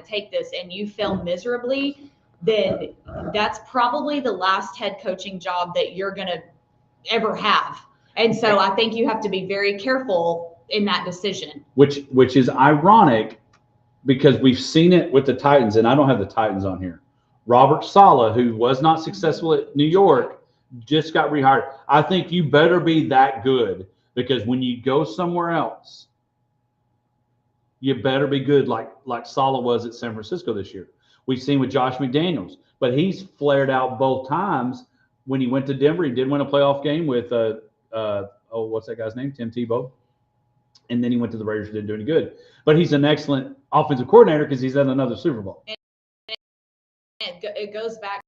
take this and you fail miserably, then that's probably the last head coaching job that you're going to ever have. And so I think you have to be very careful in that decision. Which is ironic because we've seen it with the Titans, and I don't have the Titans on here. Robert Saleh, who was not successful at New York, just got rehired. I think you better be that good, because when you go somewhere else, you better be good like Saleh was at San Francisco this year. We've seen with Josh McDaniels, but he's flared out both times. When he went to Denver, he did win a playoff game with what's that guy's name? Tim Tebow. And then he went to the Raiders, didn't do any good. But he's an excellent offensive coordinator because he's at another Super Bowl. It goes back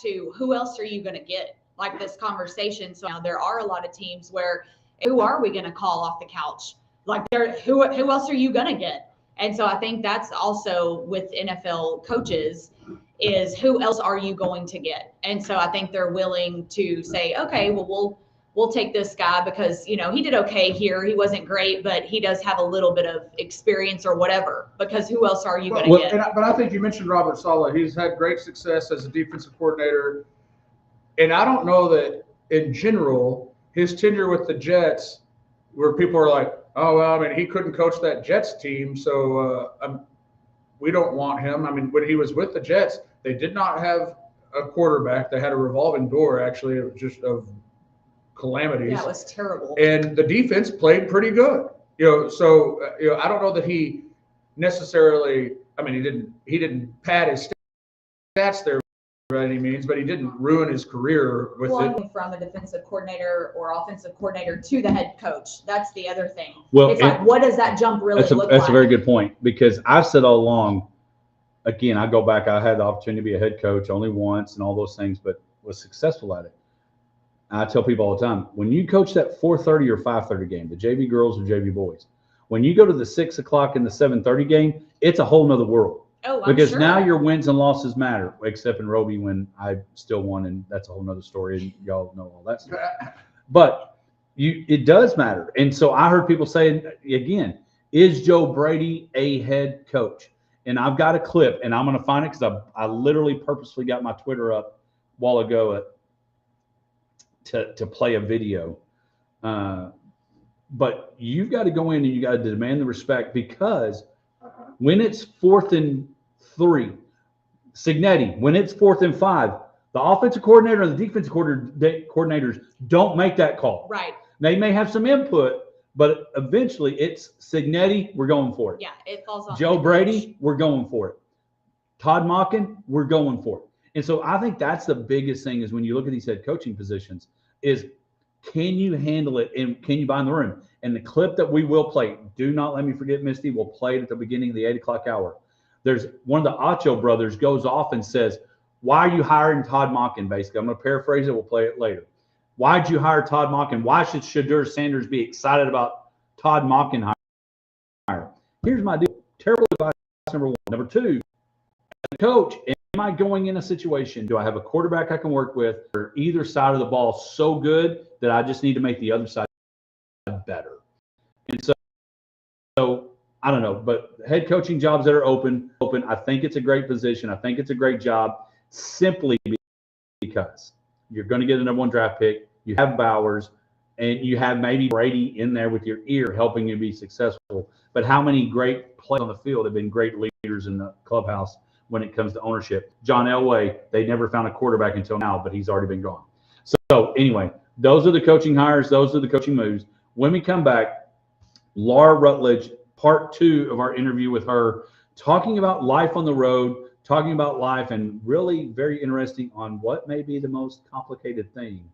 to who else are you going to get, like this conversation. So now there are a lot of teams where who are we going to call off the couch? Like who else are you going to get? And so I think that's also with NFL coaches is who else are you going to get? And so I think they're willing to say, okay, well, we'll take this guy because, you know, he did okay here. He wasn't great, but he does have a little bit of experience or whatever, because who else are you going to get? But I think you mentioned Robert Saleh. He's had great success as a defensive coordinator. And I don't know that in general, his tenure with the Jets, where people are like, oh, well, I mean, he couldn't coach that Jets team, so we don't want him. I mean, when he was with the Jets, they did not have a quarterback. They had a revolving door, actually, just of calamities. Yeah, it was terrible. And the defense played pretty good. So I don't know that he necessarily, I mean, he didn't pad his stats there by any means, but he didn't ruin his career with it. From a defensive coordinator or offensive coordinator to the head coach. That's the other thing. Well, it's like, what does that jump really look like? That's a very good point, because I've said all along, again, I go back, I had the opportunity to be a head coach only once and all those things, but was successful at it. I tell people all the time, when you coach that 4:30 or 5:30 game, the JV girls or JV boys, when you go to the 6 o'clock and the 7:30 game, it's a whole nother world. Oh, I'm because sure. now your wins and losses matter, except in Roby when I still won, and that's a whole nother story, and y'all know all that stuff. But it does matter. And so I heard people say, again, is Joe Brady a head coach? And I've got a clip, and I'm going to find it because I literally purposely got my Twitter up a while ago to play a video. But you've got to go in and you got to demand the respect, because when it's 4th and 3, Cignetti, when it's 4th and 5, the offensive coordinator and the defensive coordinators don't make that call. Right. They may have some input, but eventually it's Cignetti, we're going for it. Yeah, it falls on Joe Brady, we're going for it. Todd Monken, we're going for it. And so I think that's the biggest thing is when you look at these head coaching positions is, can you handle it and can you bind the room? And the clip that we will play, do not let me forget, Misty, we'll play it at the beginning of the 8 o'clock hour. There's one of the Acho brothers goes off and says, why are you hiring Todd Monken? Basically, I'm going to paraphrase it. We'll play it later. Why'd you hire Todd Monken? Why should Shadur Sanders be excited about Todd Monken hire? Here's my deal. Terrible advice, number one. Number two, as a coach, am I going in a situation, do I have a quarterback I can work with, or either side of the ball so good that I just need to make the other side better? And so I don't know, but head coaching jobs that are open, I think it's a great position. I think it's a great job, simply because you're going to get a #1 draft pick. You have Bowers, and you have maybe Brady in there with your ear helping you be successful. But how many great players on the field have been great leaders in the clubhouse when it comes to ownership? John Elway, they never found a quarterback until now, but he's already been gone. So anyway, those are the coaching hires. Those are the coaching moves. When we come back, Laura Rutledge, part 2 of our interview with her, talking about life on the road, talking about life, and really very interesting on what may be the most complicated thing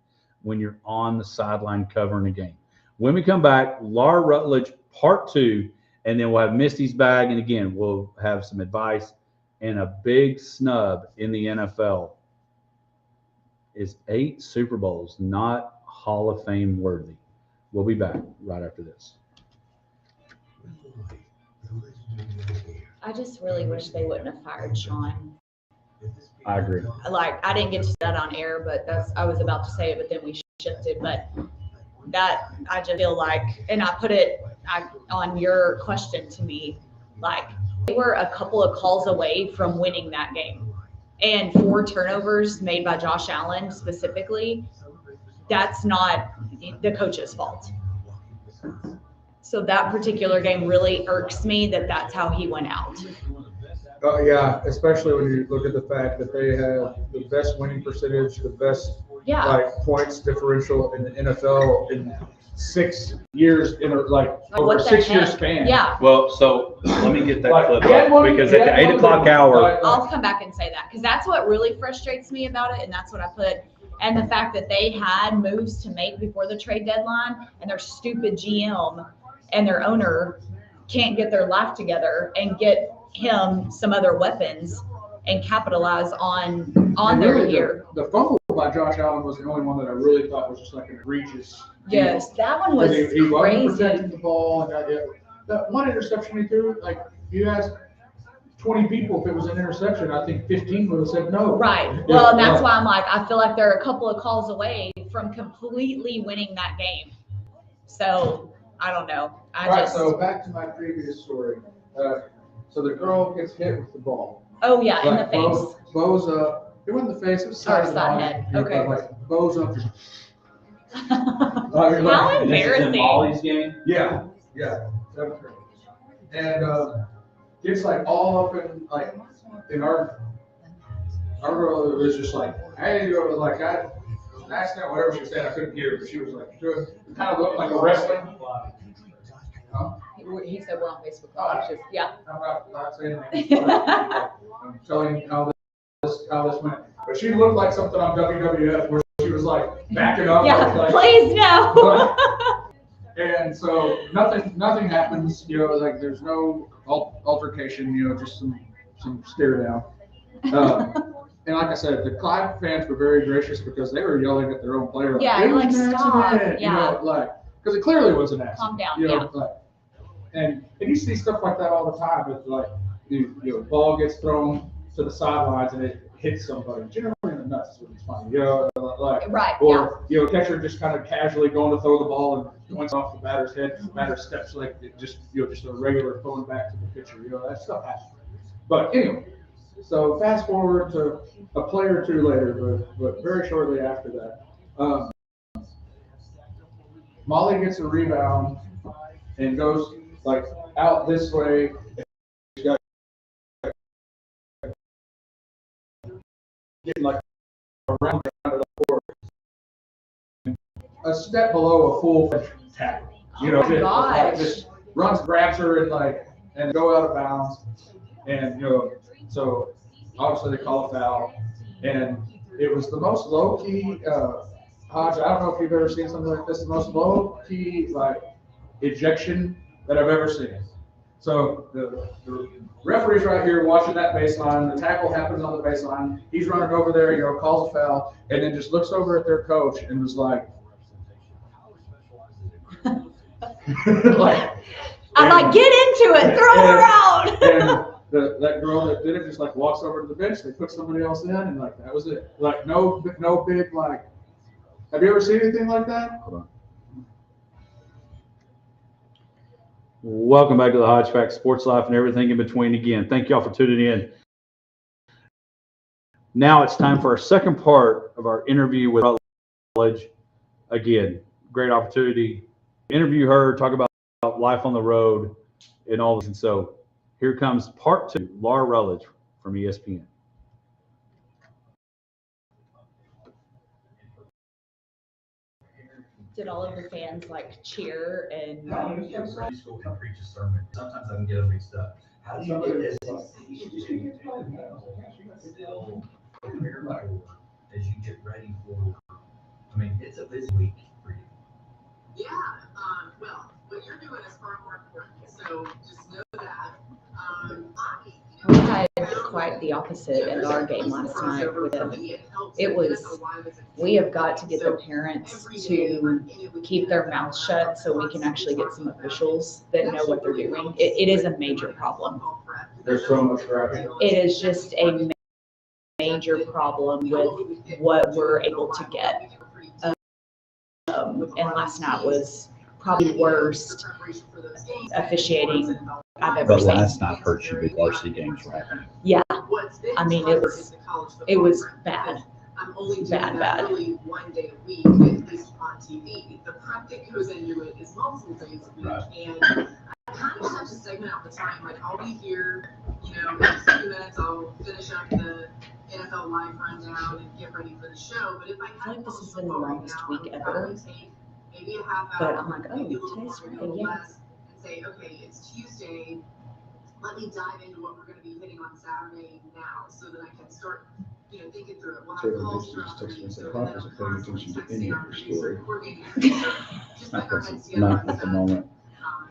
when you're on the sideline covering a game. When we come back, Laura Rutledge, part 2, and then we'll have Misty's bag. And again, we'll have some advice and a big snub in the NFL. Is 8 Super Bowls not Hall of Fame worthy? We'll be back right after this. I just really wish they wouldn't have fired Sean. I agree. Like, I didn't get to say that on air, but I was about to say it, but then we shifted. But that, I just feel like, and I put it on your question to me, like, They were a couple of calls away from winning that game. And 4 turnovers made by Josh Allen specifically, that's not the coach's fault. So that particular game really irks me that that's how he went out. Yeah, especially when you look at the fact that they have the best winning percentage, the best points differential in the NFL in 6 years in over a 6 year span. Yeah. Well, so let me get that clip up because at the 8 o'clock hour, I'll come back and say that because that's what really frustrates me about it, and that's what I put. And the fact that they had moves to make before the trade deadline, and their stupid GM and their owner can't get their life together and get him some other weapons and capitalize on their really year. The fumble by Josh Allen was the only one that I really thought was just like an egregious. Yes, that one was he wasn't crazy. protecting the ball, and that one interception he threw, like you asked 20 people if it was an interception, I think 15 would have said no. Right. Well, and that's why I'm like, I feel like they're a couple of calls away from completely winning that game. So I don't know. So back to my previous story. So the girl gets hit with the ball. Oh yeah, in the face. Bows up. It wasn't the face. It was side of the head. Okay. Bows up. How embarrassing. Molly's game. Yeah. And gets all up in our girl was just like, hey, that's not whatever she said. I couldn't hear, but she was like, it kind of looked like a wrestling. He said we're on Facebook Live. Yeah. I'm not saying anything. I'm telling you how this went. But she looked like something on WWF where she was backing up. Yeah, please no. And so nothing happens. There's no altercation. Just some stare down. And like I said, the Clyde fans were very gracious because they were yelling at their own player. Yeah, it was an stop. accident, Yeah. Because it clearly was an accident. Calm down. And you see stuff like that all the time. It's the ball gets thrown to the sidelines and it hits somebody. Generally in the nuts is when it's funny. Right. Or catcher just kind of casually going to throw the ball and points off the batter's head. The batter steps just a regular throwing back to the pitcher. That stuff happens. But anyway, so fast forward to a play or two later, but very shortly after that, Molly gets a rebound and goes out this way. Getting around the court. A step below a full tackle. Just runs, grabs her and go out of bounds. And so obviously they call a foul. And it was the most low key Hodge, I don't know if you've ever seen something like this, the most low key ejection that I've ever seen. So the referee's right here watching that baseline. The tackle happens on the baseline. He's running over there, calls a foul, and then just looks over at their coach and was like, I'm get into it, throw her out. And that girl that did it just walks over to the bench. They put somebody else in, and that was it. No big Have you ever seen anything like that? Hold on. Welcome back to the Hodge Facts Sports Life and everything in between. Again, thank y'all for tuning in. Now it's time for our second part of our interview with Rutledge. Again, great opportunity to interview her, talk about life on the road and all this. And so here comes part 2, Laura Rutledge from ESPN. Did all of the fans cheer and? School can preach a sermon. Sometimes I can get them mixed up. How do you get this? Still prepare as you get ready for. I mean, it's a busy week for you. Yeah. Well, what you're doing is far more important. So just know that. We had quite the opposite in our game last night with them. It was, we have got to get the parents to keep their mouths shut so we can actually get some officials that know what they're doing. It is a major problem. There's so much crap. It is just a major problem with what we're able to get. And last night was probably the worst officiating I've ever But seen. last night hurt you big varsity games were happening. Yeah, What's been I mean, tougher is the college it was football bad. because I'm only doing Bad, that bad. really one day a week, at least on TV. The prep that goes into it is multiple days a week, and I kind of have to segment out the time. Like I'll be here, you know, in a few minutes I'll finish up the NFL live rundown and get ready for the show. But if I I had feel like this has college been the football right longest now, week I would ever. probably take maybe a half But hour, I'm like, oh, maybe a little today's more, maybe a Friday, little yeah. less, and say, okay, it's Tuesday. Let me dive into what we're going to be hitting on Saturday now, so that I can start, you know, thinking through it. We'll have calls throughout the week, so then I'm constantly texting our producer, coordinating, just putting our heads together. Not at the moment.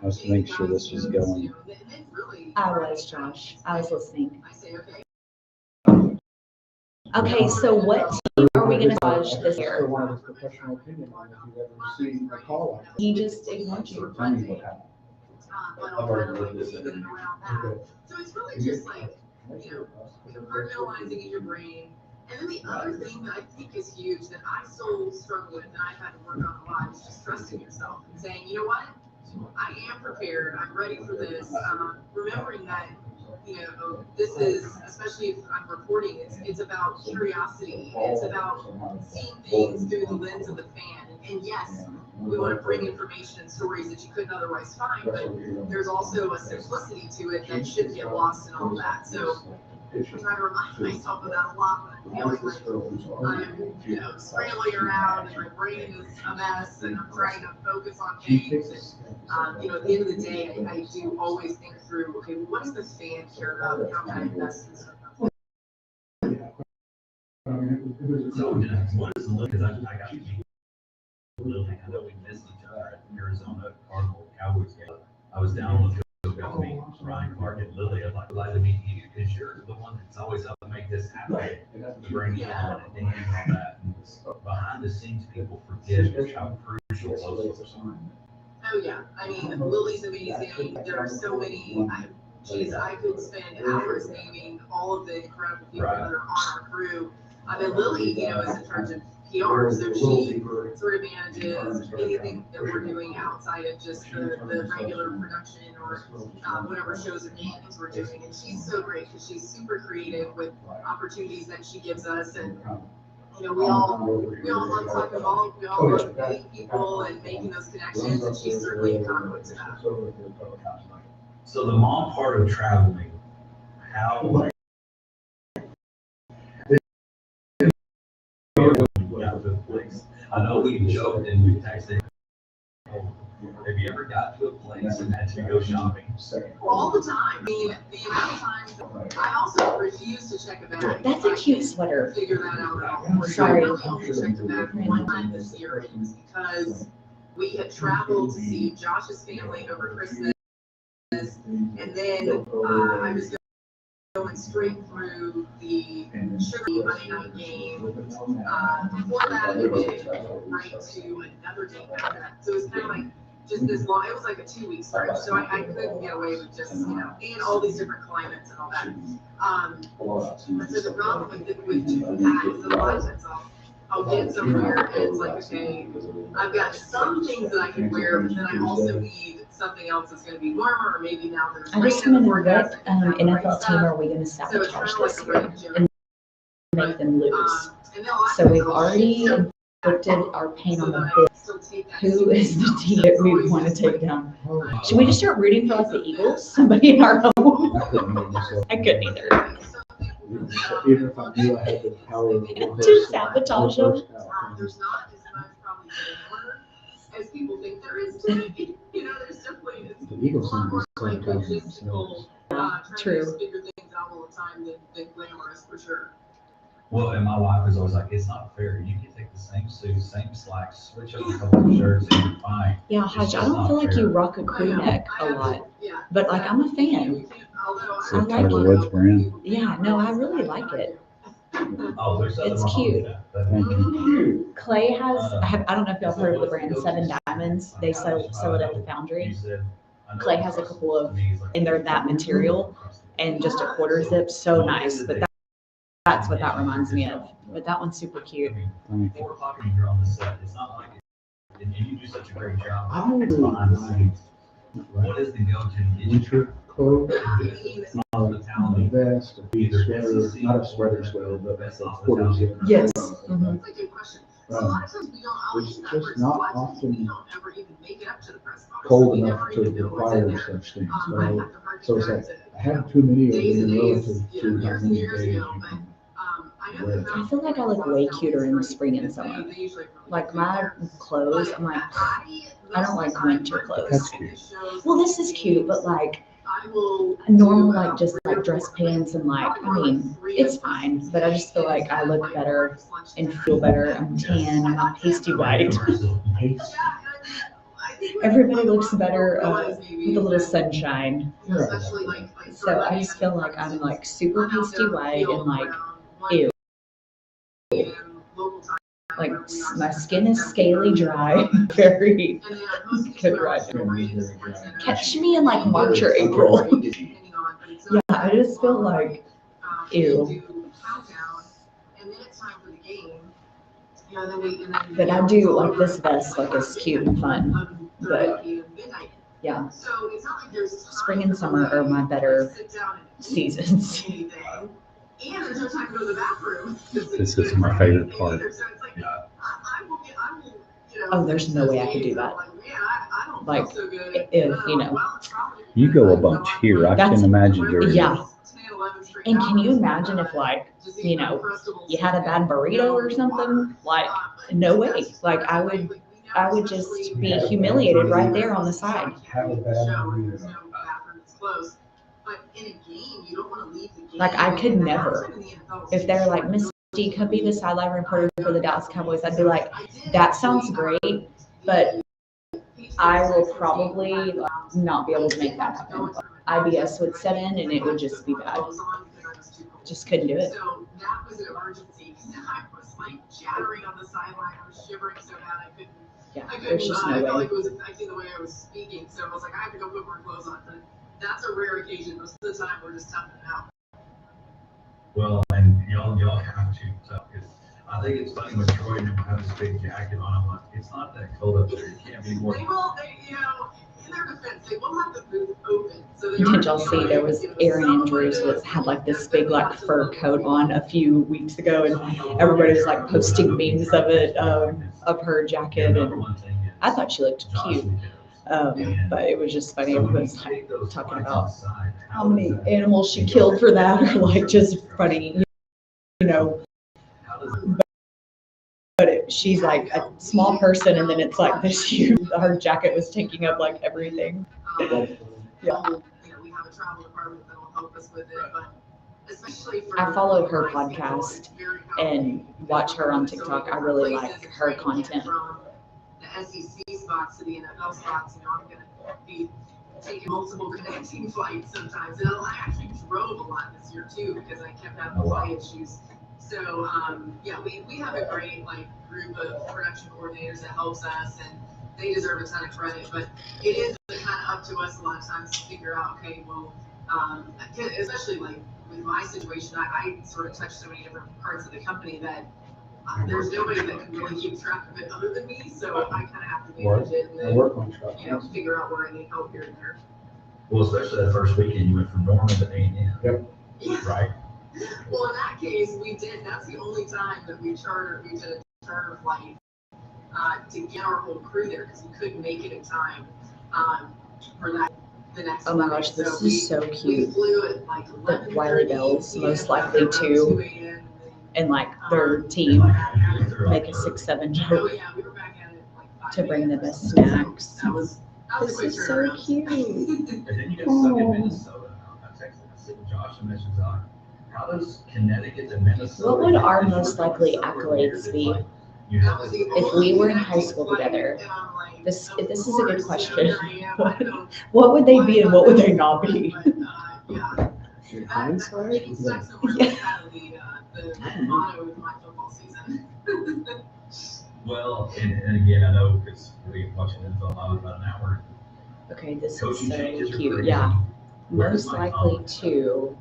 I was making sure this was going. You know, and then really, I was, Josh. I was listening. I say, okay. Okay, so what team are we gonna judge this I year? wanted his professional opinion on if you've ever seen a call like that. He just ignored you. Tell me what happened. But I'll kind of like weave it around that. So it's really just like, you know, compartmentalizing in your brain. And then the other thing that I think is huge that I still struggle with and I've had to work on a lot is just trusting yourself and saying, you know what, I am prepared, I'm ready for this. Remembering that, you know, this is, especially if I'm reporting, it's about curiosity. It's about seeing things through the lens of the fan. And yes, we want to bring information and stories that you couldn't otherwise find, but there's also a simplicity to it that shouldn't get lost in all that. So I try to remind myself of that a lot when I'm feeling like I'm, you know, scrambling around and my brain is a mess and I'm trying to focus on things. And, you know, at the end of the day, I do always think through, okay, what does the fan care about and how can I invest in stuff? So, what is the look? Because I got to be Lily. I know we missed each other at Arizona Cardinal Cowboys game. I was down with got to meet Ryan Clark and Lily. I'd like glad to meet you because you're the one that's always helped make this happen. To bring you on and Dan and all that. And behind the scenes, people forget just how crucial those are. Oh yeah, I mean, Lily's amazing. There are so many. I could spend hours naming all of the incredible people that are on our crew. And Lily, you know, is in charge of PR, so she sort of manages anything that we're doing outside of just the regular production or whatever shows or games we're doing. And she's so great because she's super creative with opportunities that she gives us. And you know, we all love talking ball. We all love meeting people and making those connections. And she's certainly a conduit to that. So the mom part of traveling, how got to a place. I know we joked and we texted. Have you ever got to a place and had to go shopping? All the time. I mean, the amount of times I also refuse to check a bag. That's a cute sweater. Figure that out at all. Sorry. I really only checked the bag one time this year because we had traveled to see Josh's family over Christmas, and then I was going straight through the Sugar Monday night game. Before that, we did right to another game after that. So it was kind of like just this long. It was like a 2-week stretch, so I couldn't get away with just, you know, and all these different climates and all that. But so the problem with that is that a lot of times I'll get somewhere and it's like, okay, I've got some things that I can wear, but then I also need something else that's going to be warmer, or maybe now there's I just rain in want the to know forecast. what NFL team are we going to So it's kind sabotage of like this a year break, Joe. and make them lose? And then a lot So of we've times I'll already shift inflicted our pain so on that the I bit. still take that Who is the serious. team that we Always want to just take like, down? Should we just start rooting for like the Eagles? Somebody in our home? I couldn't either. Even if I knew I had the power of To sabotage them. There's not as much probably anymore as people think there is today. You know, there's definitely The a Eagles lot more seem like to logistical, trying True. to figure things out all the time than glamorous for sure. Well, and my wife was always like, it's not fair. You can take the same suit, same slacks, switch up a couple of shirts, and you're fine. Yeah, Hutch, I don't feel like you rock a crew neck a lot, but like I'm a fan. So I like Tiger it. Woods brand. Yeah, no, I really like it. Oh, there's nothing It's wrong cute. with that. Thank you. Clay has, I don't know if y'all heard of the brand Seven Diamonds. They sell it at the Foundry. Clay has a couple of, and they're that material and just a quarter zip, so nice. But that's what that reminds me of. But that one's super cute. 4 o'clock when you're on the set, it's not like and you do such a great job. I would It's behind the scenes. What is the go-to? Did you coat, The talent. vest, a sweater, not a sweater, but a quarter zip. Yes. That's a good question. So a lot of times we don't always It's use that just word not select, often we don't ever even make it up to the press box. cold We enough never to even know what's in require there. such things. I So, have to harken so it's back like, to, I have too many of days them and days, relative you to know, how years and many years days ago, you but can. I know wear. that I feel like I look way cuter in the spring and summer. they usually really Like do my there. clothes, I'm like, I don't like winter clothes. That's cute. Well, this is cute, but like I will normal, do, like just like dress pants and like, I mean, it's fine, but I just feel like I look better and feel better. I'm tan, I'm not pasty white. Everybody looks better with a little sunshine. Especially like So I just feel like I'm like super pasty white and like, ew. Like my skin is scaly dry, very good right now. Catch me in like March or April. Yeah, I just feel like, ew. But I do like this vest, like it's cute and fun. But yeah, spring and summer are my better seasons. And there's no time to go to the bathroom. This is my favorite part. Oh, there's no way I could do that. Like, if, you know. You go a bunch here. I can imagine your. Yeah. And can you imagine if, like, you know, you had a bad burrito or something? Like, no way. Like, I would just be humiliated right there on the side. Have a bad burrito. Like, I could never. If they're like, Miss D, come be the sideline reporter for the Dallas Cowboys, I'd be like, that sounds great, but I will probably not be able to make that happen. IBS would set in and it would just be bad. Just couldn't do it. So that was an emergency because I was like jattering on the sideline. I was shivering so bad I couldn't. Yeah, I couldn't. there's just I no felt way. like it was affecting the way I was speaking. So I was like, I have to go put more clothes on. But that's a rare occasion. Most of the time, we're just toughing it out. Well, and y'all have to, because I think it's funny when Troy and him have this big jacket on. I'm like, it's not that cold up there. It can't be more. They will, you know, in their defense, they will have the booth open. So Did y'all see there was Aaron Andrews had like this big like fur coat on a few weeks ago, and everybody was like posting memes of it, of her jacket, and I thought she looked cute. But it was just funny. Everybody was like talking about how many animals she killed for that, or like just funny, you know. But she's like a small person, and then it's like this huge. Her jacket was taking up like everything. Yeah. You know, we have a travel department that will help us with it, but especially for. I follow her podcast and watch her on TikTok. I really like her content. From the SEC spots to the NFL spots, you know, I'm gonna be taking multiple connecting flights sometimes. And I actually drove a lot this year too because I kept having flight issues. So yeah, we have a great like group of production coordinators that helps us, and they deserve a ton of credit. But it is kind of up to us a lot of times to figure out, okay, well, especially like with my situation, I sort of touch so many different parts of the company that there's nobody that can really keep track of it other than me. So I kind of have to manage it and then, you know, figure out where I need help here and there. Well, especially that first weekend, you went from Norman to A&M. Yep. Yeah. Right? Well, in that case, we did. That's the only time that we did a charter flight to get our whole crew there because we couldn't make it in time for that the next. Oh my gosh, this is so We cute. flew at like The Wiley Bells, most likely to, to, and like their team make a 6-7 Oh joke yeah, we were back at it like 5 to bring the a.m. best snacks. That was a This quick is so turnaround. cute. And then you got stuck in Minnesota. I texted, I said, Josh and Mrs. Doc, how does Connecticut and Minnesota? What would our most likely accolades be if we were in high school together? This is a good question. What would they be and what would they not be? In hindsight, The motto of my football season. Well, and again, I know because we watching this on about an hour. Okay, this is Coaching so changes are cute. crazy. Yeah, Where most does Mike likely Tomlin to.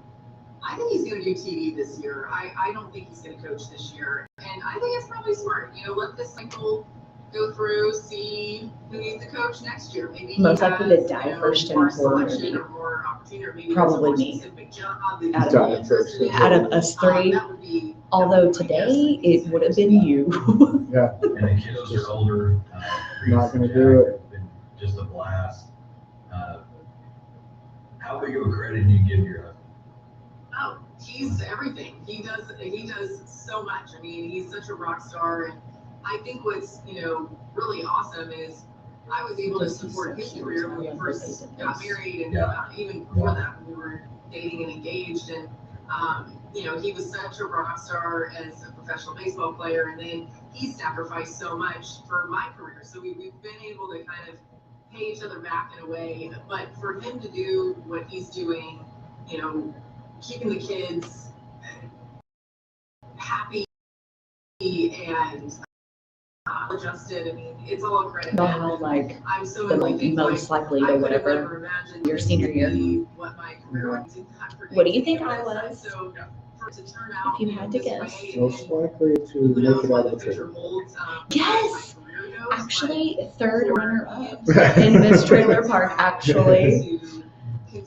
I think he's going to do TV this year. I don't think he's going to coach this year. And I think it's probably smart. You know, let this cycle go through, see who needs a coach next year. Maybe he Most likely to has, die you know, first in more a horror selection movie. or more opportunity, or maybe Probably there's a more me. specific job that he's Out really of- interested in. Out of us three, That would be although definitely my today guess. it would have been you. Yeah. And the kiddos are older. Not gonna do it. It's been just a blast. How big of a credit do you give your husband? Oh, he's everything. He does so much. I mean, he's such a rock star, and I think what's, you know, really awesome is I was able to support his career when we first got married, and even before that, when we were dating and engaged. And you know, he was such a rock star as a professional baseball player, and then he sacrificed so much for my career. So we've been able to kind of pay each other back in a way. But for him to do what he's doing, you know, keeping the kids happy and adjusted. I mean, it's all a credit. Know how, like, I'm so the thankful. most likely I to could whatever never imagined your this senior would year. be what my career did not predict. What do you think It I was. was? So for it to turn out, If you had to this guess. way, and Most then likely to who make knows it what out the of the future trailer. holds. Yes! My career goes, Actually, third but runner up Right. in this trailer park, actually. to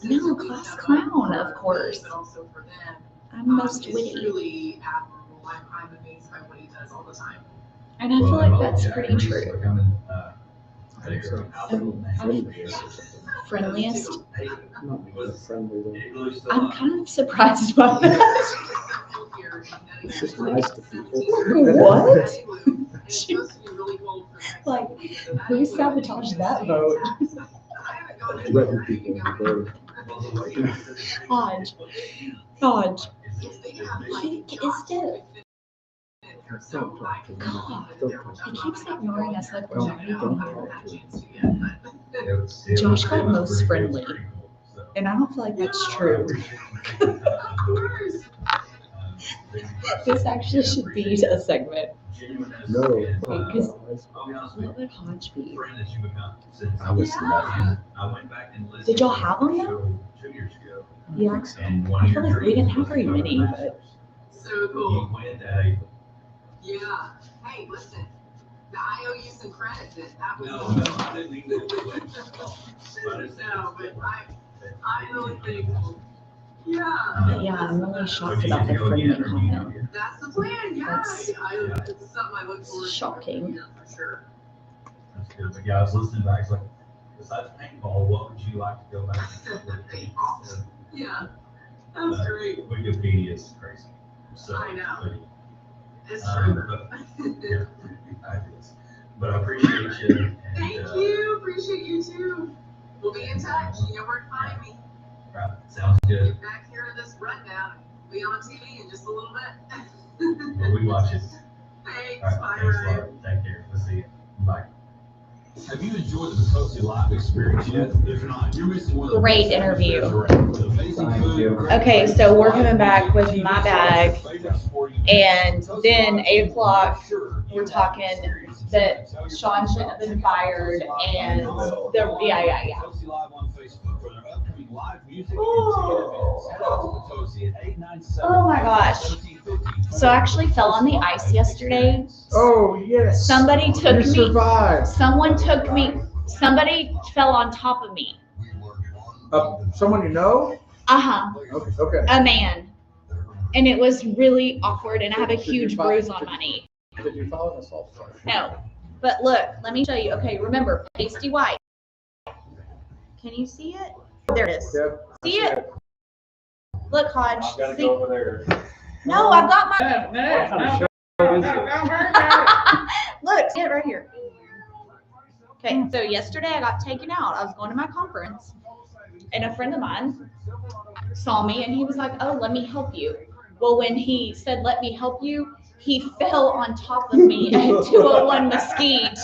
No, consistently class step up clown, for of me, course. But also for them. I'm most It's witty. truly admirable. I'm amazed by what he does all the time. And I feel like that's pretty true. Friendliest? Not friendly though. I'm kind of surprised by that. It's just nice to people. What? Like, who sabotaged that vote? Letting people in the Hodge. Hodge. He is dead. Don't talk to me. God. Don't talk to He me. keeps ignoring us like we're Don't- not even don't here. talk to me. Josh got most friendly. And I don't feel like that's true. This actually should be a segment. No. Because what would Hodge be? I listen to that. Did y'all have them though? Yeah. I feel like we didn't have very many, but So cool. Yeah. Hey, listen. I owe you some credit that was. I didn't mean to. No, but I'm really thankful. Yeah. yeah, I'm really shocked about the friendly comment. That's the plan. Yeah. That's It's something I look forward to. shocking. Yeah, for sure. That's good. But yeah, I was listening back. It's like, besides paintball, what would you like to go back and Yeah. That's great. Wikipedia is crazy. So, I know. but, It's true. yeah, fabulous. But I appreciate you. And, Thank you. Appreciate you too. We'll be in touch. You know where to find me. Right, sounds good. Get back here to this rundown. Be on TV in just a little bit. Well, we watch it. Thanks. All right, Bye, thanks a lot. Ryan. Take care. We'll see you. Bye. Have you enjoyed the Potosi Live experience yet? If not, you're missing one of the Great best interview. around. The amazing Thank you. food, Okay, so we're coming back with my bag, and then 8 o'clock, we're talking that Sean shouldn't have been fired, and yeah. Potosi Live on Facebook for their upcoming live music and Oh. ticket events. Head out to Potosi at 897 Oh my gosh. 1750. So I actually fell on the ice yesterday. Oh, yes. Somebody took You me, survived. somebody fell on top of me. Someone you know? Uh-huh, Okay. Okay. a man. And it was really awkward, and I have a Did you huge fall- bruise on my knee. Did you follow an assault charge? No, but look, let me show you. Okay, remember, pasty white. Can you see it? There it is. Yep. I See it? Look, Hodge. I've got to See? go over there. No, I've got my. Look, see it right here. Okay, so yesterday I got taken out. I was going to my conference, and a friend of mine saw me, and he was like, "Oh, let me help you." Well, when he said, "Let me help you," he fell on top of me at 201 Mesquite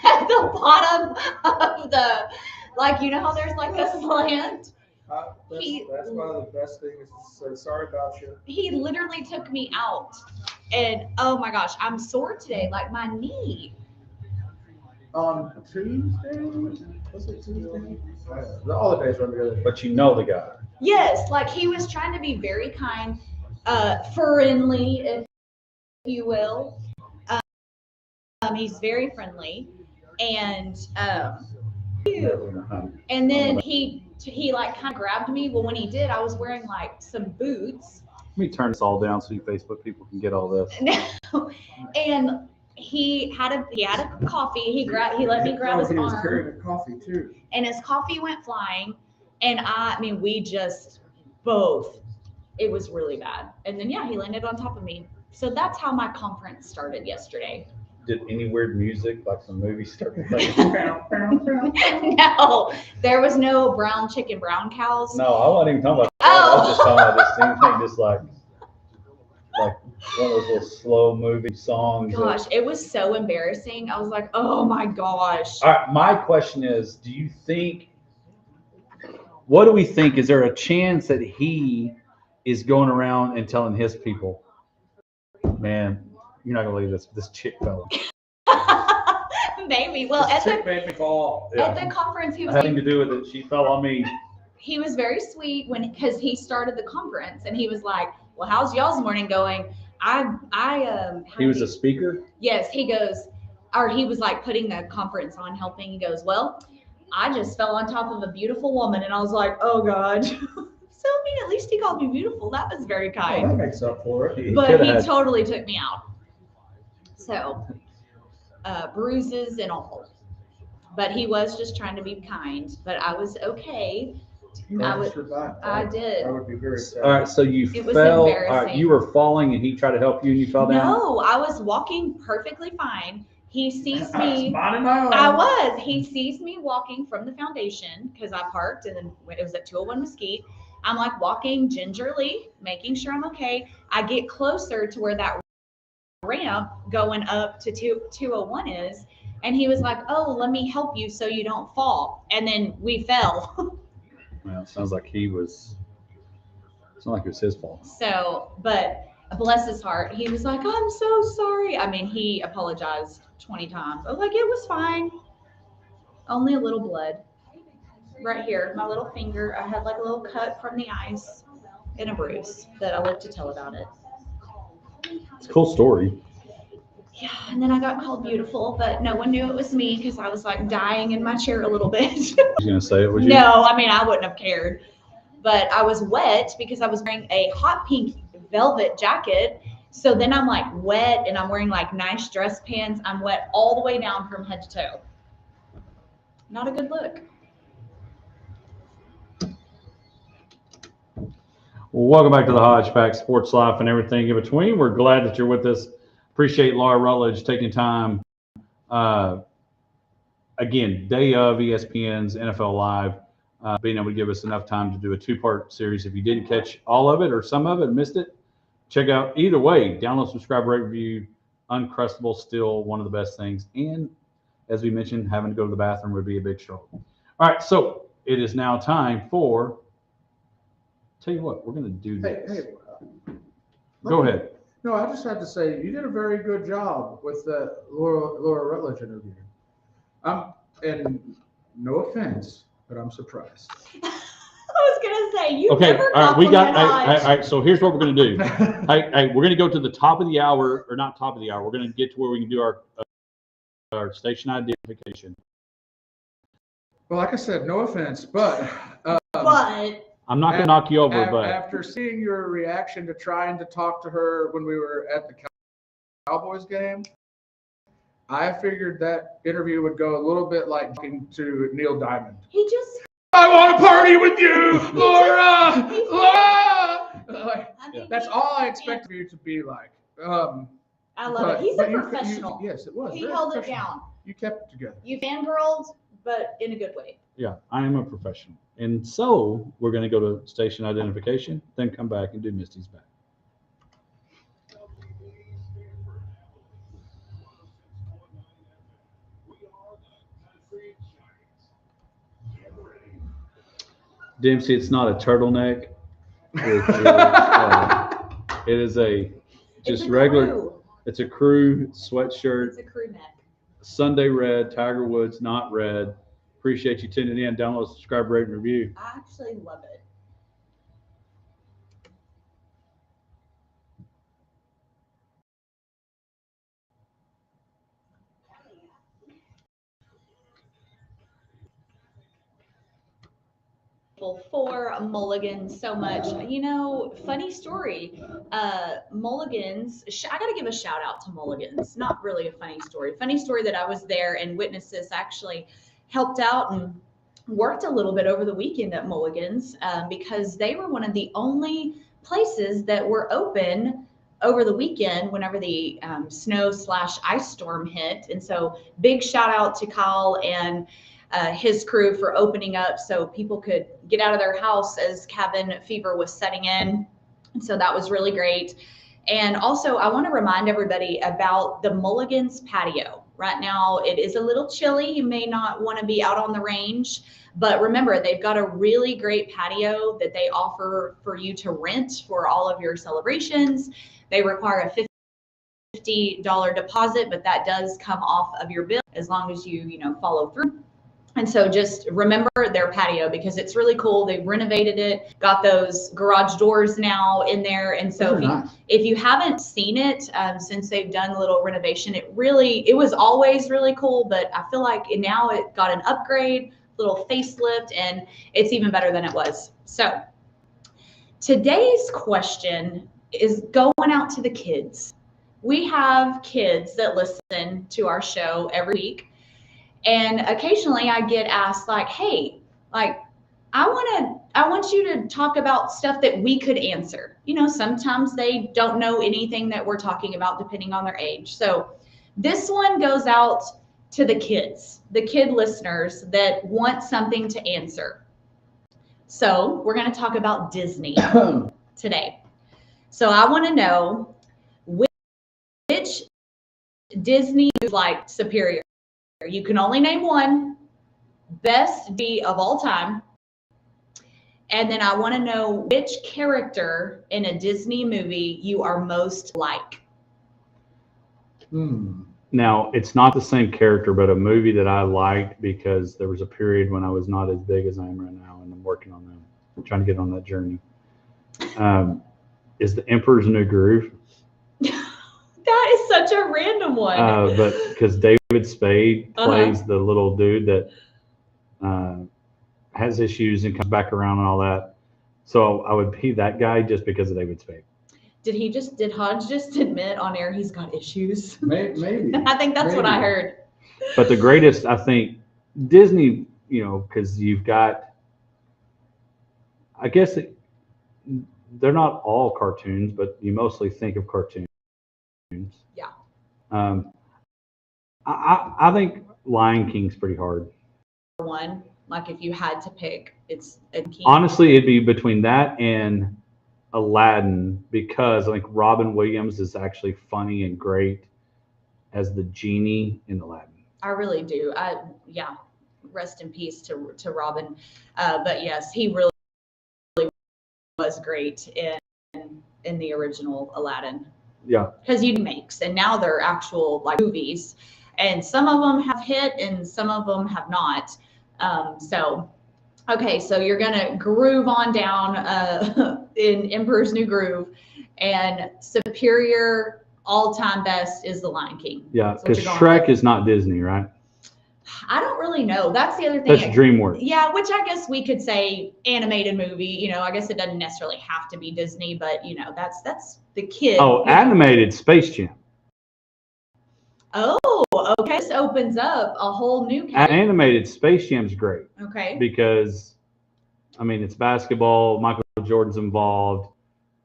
at the bottom of the, like, you know how there's like a slant? That's one of the best things. So sorry about you. He literally took me out, and oh my gosh, I'm sore today, like my knee. On Tuesday? Was it Tuesday? All the days run together. But you know the guy. Yes, like he was trying to be very kind, friendly, if you will. He's very friendly, and and then he like kind of grabbed me. Well, when he did, I was wearing like some boots. Let me turn this all down so you Facebook people can get all this. And he had a coffee. He let me grab his He was arm, carrying a coffee too. and his coffee went flying. And I mean, we just both. It was really bad. And then yeah, he landed on top of me. So that's how my conference started yesterday. Did any weird music like some movie start playing? No, there was no brown chicken, brown cows. No, I wasn't even talking about that. I was just talking about this thing, just like one of those little slow movie songs. Gosh, it was so embarrassing. I was like, oh my gosh. All right, my question is, what do we think? Is there a chance that he is going around and telling his people, man, you're not gonna believe this chick fella. Maybe. Well, This chick made me fall. at the conference, he was Having to do with it, she fell on me. he was very sweet because he started the conference and he was like, well, how's y'all's morning going? He was a speaker. Yes, he goes, or he was like putting the conference on, helping. He goes, well, I just fell on top of a beautiful woman, and I was like, oh God. So I mean, at least he called me beautiful. That was very Oh, kind. that makes up for it. But coulda he had- totally took me out. So bruises and all. But he was just trying to be kind. But I was okay. I would- I did. I would be very sad. All right, so you It was fell. All right, embarrassing. you were falling, and he tried to help you, and you fell down. No, I was walking perfectly fine. He sees me. Minding my own. I was. He sees me walking from the foundation because I parked, and then it was at 201 Mesquite. I'm like walking gingerly, making sure I'm okay. I get closer to where that ramp going up to 201 is, and he was like, "Oh, let me help you so you don't fall." And then we fell. Well, it sounds like it was his fault. So, but bless his heart, he was like, "I'm so sorry." I mean, he apologized 20 times. I was like, "It was fine. Only a little blood. Right here, my little finger. I had like a little cut from the ice and a bruise that I live to tell about it." It's a cool story. Yeah, and then I got called beautiful, but no one knew it was me because I was like dying in my chair a little bit. I was gonna say it was you. No, I mean, I wouldn't have cared. But I was wet because I was wearing a hot pink velvet jacket. So then I'm like wet and I'm wearing like nice dress pants. I'm wet all the way down from head to toe. Not a good look. Welcome back to the Hodgepack Sports Life and everything in between. We're glad that you're with us. Appreciate Laura Rutledge taking time. Again, day of ESPN's NFL Live, being able to give us enough time to do a two-part series. If you didn't catch all of it or some of it, missed it, check out either way. Download, subscribe, rate, review. Uncrustable, still one of the best things. And as we mentioned, having to go to the bathroom would be a big struggle. All right, so it is now time for. Tell you what, we're going to do this. Hey, Go ahead. No, I just had to say you did a very good job with the Laura Rutledge interview. And no offense, but I'm surprised. I was gonna say you Okay, never all right, we got. compliment All Hodge. right, so here's what we're going to do. Hey, we're going to go to the top of the hour, or not top of the hour. We're going to get to where we can do our station identification. Well, like I said, no offense, but But I'm not going to knock you over, but after seeing your reaction to trying to talk to her when we were at the Cowboys game, I figured that interview would go a little bit like talking to Neil Diamond. he just I want to party with you, Laura. Like, I mean, that's all I expect of you to be like. I love it. He's a professional. Yes, it was. He very held it professional. down. You kept it together. You fangirled, but in a good way. yeah, I am a professional. And so we're going to go to station identification, then come back and do Misty's back. Dempsey, it's not a turtleneck. It is a just It's a regular. crew. It's a crew sweatshirt. It's a crew neck. Sunday red, Tiger Woods, not red. Appreciate you tuning in. Download, subscribe, rate, and review. I actually love it. for Mulligan's so much. You know, funny story. Mulligan's, I got to give a shout out to Mulligan's. Not really a funny story. Funny story that I was there and witnessed this, actually helped out and worked a little bit over the weekend at Mulligan's because they were one of the only places that were open over the weekend whenever the snow/ice storm hit. And so big shout out to Kyle and his crew for opening up so people could get out of their house as cabin fever was setting in. And so that was really great. And also, I want to remind everybody about the Mulligan's patio. Right now, it is a little chilly. You may not want to be out on the range, but remember, they've got a really great patio that they offer for you to rent for all of your celebrations. They require a $50 deposit, but that does come off of your bill as long as you follow through. And so just remember their patio because it's really cool. They've renovated it, got those garage doors now in there. And so if you haven't seen it since they've done a little renovation, it was always really cool, but I feel like now it got an upgrade, little facelift, and it's even better than it was. So today's question is going out to the kids. We have kids that listen to our show every week. And occasionally I get asked like, hey, like, I want you to talk about stuff that we could answer. Sometimes they don't know anything that we're talking about depending on their age. So this one goes out to the kids, the kid listeners that want something to answer. So we're going to talk about Disney today. So I want to know which Disney is like superior. You can only name one, best D of all time. And then I want to know which character in a Disney movie you are most like. Now, it's not the same character, but a movie that I liked because there was a period when I was not as big as I am right now, and I'm working on that. I'm trying to get on that journey. Is The Emperor's New Groove. That is such a random one. But because David Spade plays the little dude that has issues and comes back around and all that. So I would be that guy just because of David Spade. Did Hodge just admit on air he's got issues? Maybe. I think that's what I heard. But the greatest, I think, Disney, because you've got, I guess they're not all cartoons, but you mostly think of cartoons. Yeah. I think Lion King's pretty hard. One, like if you had to pick, it's a King. Honestly, it'd be between that and Aladdin because I think Robin Williams is actually funny and great as the genie in Aladdin. I really do. Yeah. Rest in peace to Robin. But yes, he really was great in the original Aladdin. Yeah. Because you makes, and now they're actual like movies, and some of them have hit and some of them have not. Okay, so you're gonna groove on down in Emperor's New Groove, and superior all-time best is The Lion King. Yeah, because Shrek is not Disney, right? I don't really know. That's the other thing. That's DreamWorks. Yeah, which I guess we could say animated movie. I guess it doesn't necessarily have to be Disney, but that's the kid. Oh, animated Space Jam. Oh, okay. This opens up a whole new category. Animated Space Jam's great. Okay. Because, it's basketball. Michael Jordan's involved.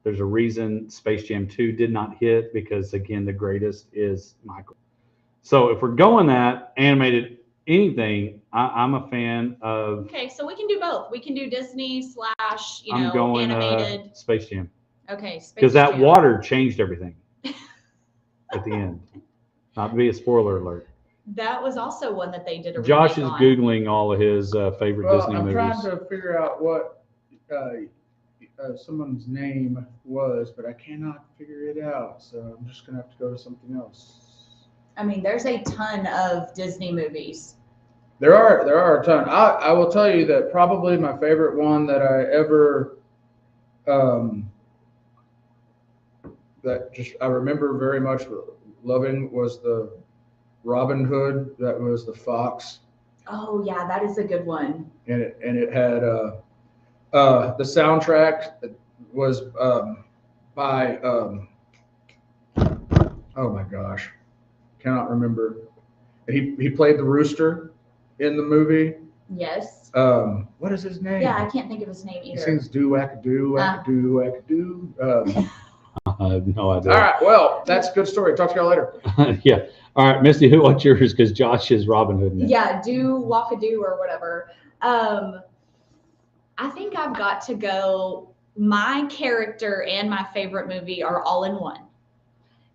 There's a reason Space Jam 2 did not hit because, again, the greatest is Michael. So if we're going that animated anything, I'm a fan of. Okay, so we can do both. We can do Disney / I'm going animated. Space Jam. Okay, Space Jam. Because that water changed everything at the end. Not to be a spoiler alert. That was also one that they did a Josh is remake on. Googling all of his favorite Disney movies. I'm trying to figure out what someone's name was, but I cannot figure it out. So I'm just going to have to go to something else. There's a ton of Disney movies. There are a ton. I will tell you that probably my favorite one that I ever I remember very much loving was the Robin Hood. That was the fox. Oh yeah, that is a good one. And it had The soundtrack was by oh my gosh, cannot remember. He played the rooster in the movie. Yes. What is his name? Yeah, I can't think of his name He either. sings do whack do whack do whack do. I have no idea. All right, well, that's a good story. Talk to y'all later. Yeah. All right, Misty, what's yours? Because Josh is Robin Hood. Now. Yeah, do walk-a-doo or whatever. I think I've got to go. My character and my favorite movie are all in one,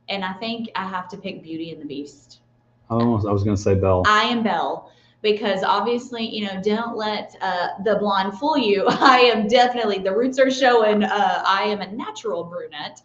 and I think I have to pick Beauty and the Beast. I was going to say Belle. I am Belle because obviously, don't let the blonde fool you. I am definitely, the roots are showing. I am a natural brunette.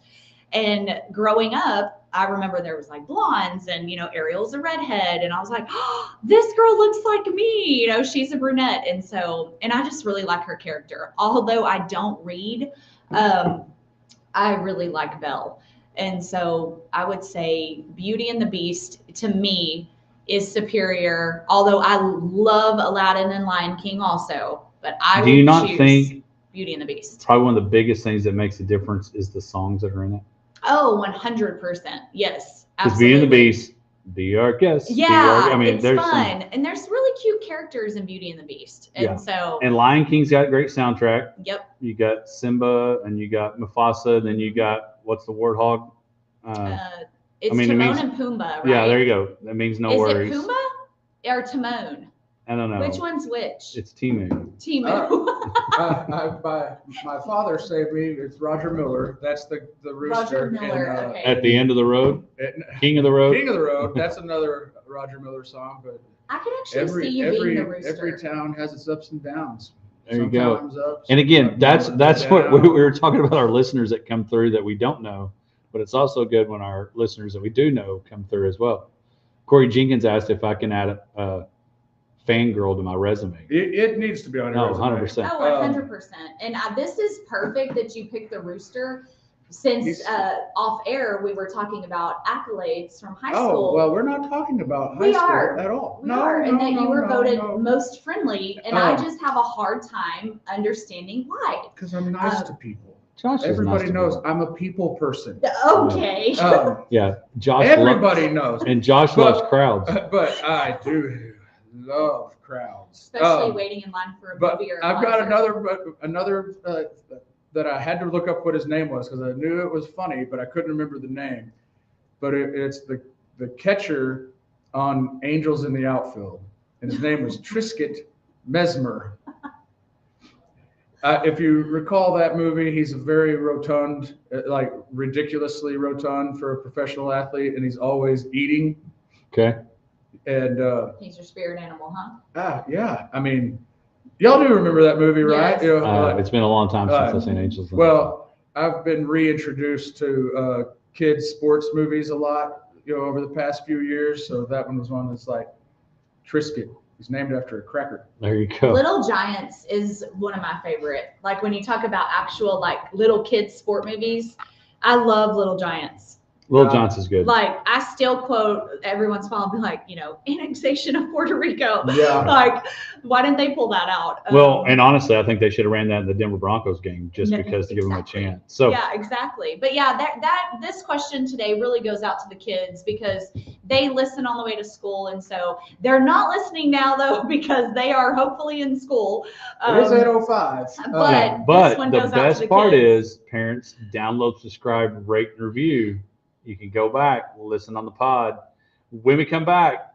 And growing up, I remember there was like blondes and, Ariel's a redhead. And I was like, oh, this girl looks like me. She's a brunette. And I just really like her character. Although I don't read, I really like Belle. And so I would say Beauty and the Beast to me is superior. Although I love Aladdin and Lion King also, but I Do you would not choose think Beauty and the Beast. probably one of the biggest things that makes a difference is the songs that are in it? Oh, 100%. Yes, Because absolutely. Beauty and the Beast, be our guest. Yeah, it's there's fun. And there's really cute characters in Beauty and the Beast. And And Lion King's got a great soundtrack. Yep. You got Simba and you got Mufasa. Then you got, what's the warthog? It's it Timon means- and Pumbaa, right? Yeah, there you go. That means no worries. Is it Pumbaa or Timon? I don't know. Which one's which? It's Timu. Timu. My father saved me. It's Roger Miller. That's the rooster. Roger Miller, in, okay. At the End of the Road, King of the Road. King of the Road. That's another Roger Miller song. But I can actually see you being the rooster. every town has its ups and downs. There you go. Sometimes up, And again, that's sometimes what down. we were talking about, our listeners that come through that we don't know, but it's also good when our listeners that we do know come through as well. Corey Jenkins asked if I can add a fangirl to my resume. It needs to be on your No, resume. 100%. Oh, 100%. And this is perfect that you picked the rooster since off air we were talking about accolades from high school. Oh, well, we're not talking about high We school are. at all. We are, and that you were voted no. most friendly, and I just have a hard time understanding why. Because I'm nice to people. Josh is Everybody nice to knows people. I'm a people person. Okay. Yeah, Josh. Everybody knows. And Josh loves crowds. But I do love crowds. Especially waiting in line for a But movie or a I've got concert. another that I had to look up what his name was because I knew it was funny, but I couldn't remember the name. But it's the catcher on Angels in the Outfield, and his name was Trisket Mesmer. If you recall that movie, he's a very rotund, like ridiculously rotund for a professional athlete, and he's always eating. Okay. And He's your spirit animal, huh? yeah, I mean, y'all do remember that movie, right? Yes. You know, It's been a long time since I've seen Angels. Well, I've been reintroduced to kids' sports movies a lot, over the past few years. So that one was one that's like Trisket. He's named after a cracker. There you go. Little Giants is one of my favorite. Like when you talk about actual like little kids sport movies, I love Little Giants. Little Johnson's good. Like I still quote every once in a while, I'll be like, annexation of Puerto Rico. Yeah. Like, why didn't they pull that out? Well, and honestly, I think they should have ran that in the Denver Broncos game just No, because to give them a exactly. chance. So yeah, exactly. But yeah, this question today really goes out to the kids because they listen on the way to school, and so they're not listening now though because they are hopefully in school. It is 8:05. But this one the goes out to best the part kids. is parents download, subscribe, rate, and review. You can go back, listen on the pod. When we come back,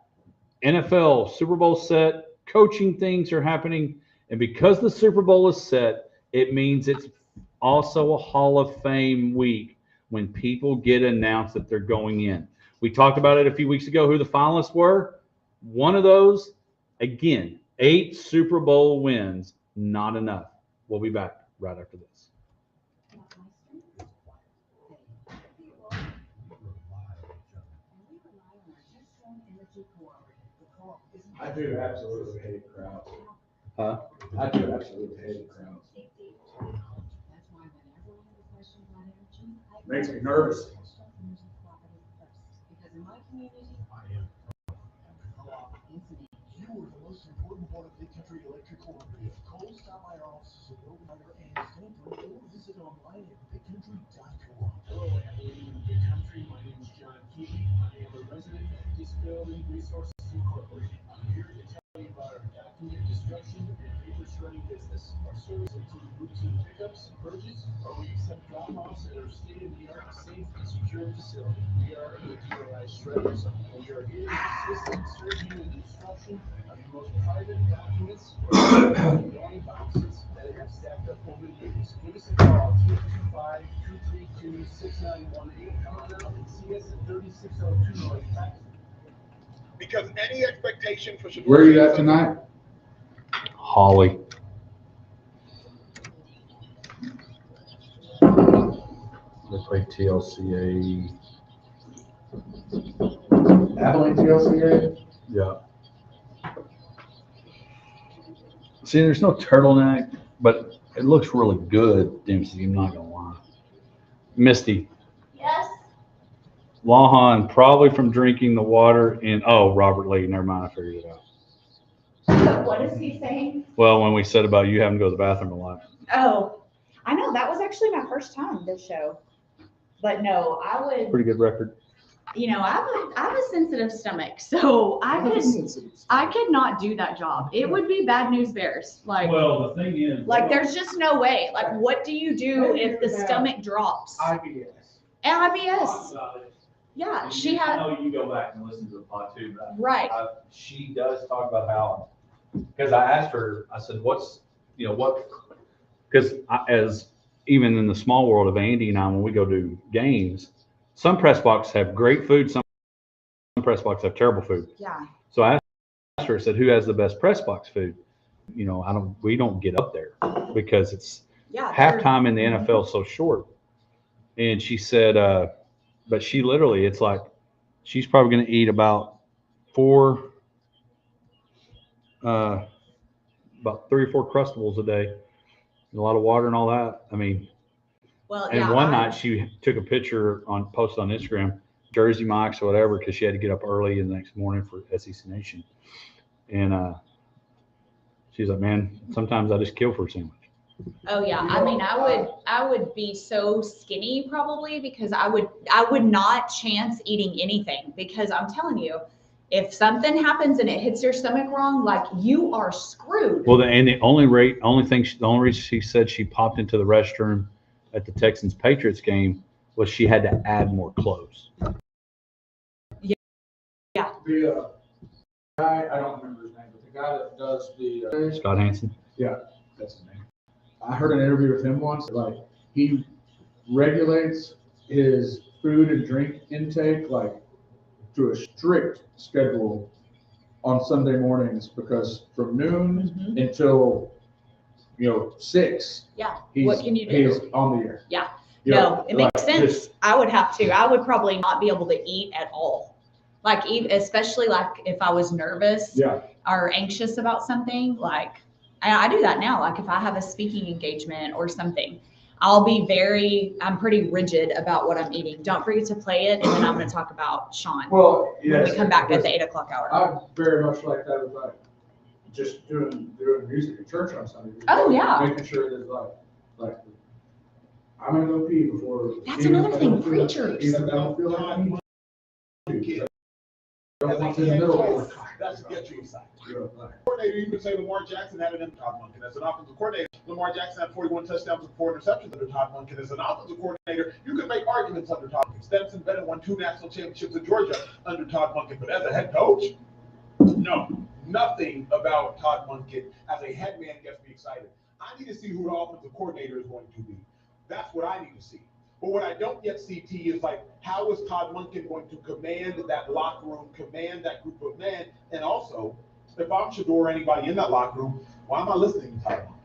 NFL, Super Bowl set, coaching things are happening. And because the Super Bowl is set, it means it's also a Hall of Fame week when people get announced that they're going in. We talked about it a few weeks ago, who the finalists were. One of those, again, 8 Super Bowl wins, not enough. We'll be back right after this. I do absolutely hate crowds. Huh? I do absolutely hate crowds. Makes me nervous. Because in my community, Because any expectation for Where are you at tonight? Holly. They play TLCA. Abilene TLCA? Yeah. See, there's no turtleneck, but it looks really good, Dempsey. I'm not gonna lie. Misty. Yes. Lawhon, probably from drinking the water in. Oh, Robert Lee. Never mind. I figured it out. What is he saying? Well, when we said about you having to go to the bathroom a lot. Oh, I know that was actually my first time this show, but no, I would. Pretty good record. You know, I have a sensitive stomach, so I could not do that job. It would be bad news bears. Like, Well, the thing is, like there's just no way. Like, what do you do if the stomach drops? IBS. IBS. Yeah, she I had, know you go back and listen to the pod too, but right. she does talk about how, because I asked her, I said, what's, what, because as even in the small world of Andy and I, when we go to games, some press boxes have great food, some press boxes have terrible food. Yeah. So I asked her, I said, who has the best press box food? We don't get up there because it's halftime in the NFL so short. And she said, but she literally, it's like, she's probably going to eat about 3 or 4 Crustables a day, and a lot of water and all that. I mean, Well, and one night she took a picture posted on Instagram, Jersey Mike's or whatever, because she had to get up early in the next morning for SEC Nation. And she's like, man, sometimes I just kill for a sandwich. Oh yeah. I mean, I would be so skinny probably because I would not chance eating anything because I'm telling you, if something happens and it hits your stomach wrong, like you are screwed. Well, the only reason she said she popped into the restroom at the Texans Patriots game was she had to add more clothes. Yeah. The guy, I don't remember his name, but the guy that does the Scott Hansen. Yeah, that's his name. I heard an interview with him once. Like he regulates his food and drink intake like to a strict schedule on Sunday mornings because from noon until 6. Yeah. He's, What can you do? He's on the air. Yeah. No, it makes sense. I would have to. I would probably not be able to eat at all. Like especially like if I was nervous or anxious about something, like and I do that now. Like if I have a speaking engagement or something, I'm pretty rigid about what I'm eating. Don't forget to play it, and then I'm going to talk about Sean. Well, when we come back at the 8 o'clock hour. I very much like that about just doing music at church on Sunday. Oh yeah. Making sure there's like I'm gonna go pee before. That's another thing, preachers. Even if I don't feel like I need to. Don't want to in the middle. That's to get you excited. Coordinator, you could say Lamar Jackson had it in Todd Monken. As an offensive coordinator, Lamar Jackson had 41 touchdowns and 4 interceptions under Todd Monken. As an offensive coordinator, you could make arguments under Todd Monken. Stetson Bennett won 2 national championships in Georgia under Todd Monken. But as a head coach, no, nothing about Todd Monken as a head man gets me excited. I need to see who the offensive coordinator is going to be. That's what I need to see. But what I don't yet see, T, is like, how is Todd Monken going to command that locker room, command that group of men? And also, if I'm Shador or anybody in that locker room, why am I listening to Todd Monken?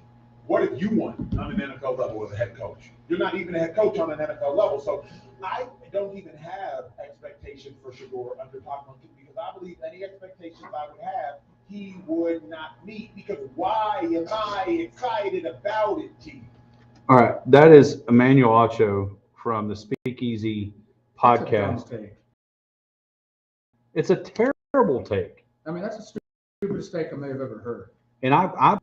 What have you won on an NFL level as a head coach? You're not even a head coach on an NFL level. So I don't even have expectations for Shador under Todd Monken because I believe any expectations I would have, he would not meet. Because why am I excited about it, T? All right, that is Emmanuel Acho from the Speakeasy podcast. That's a it's a terrible take. I mean, that's a stupidest take I may have ever heard. And I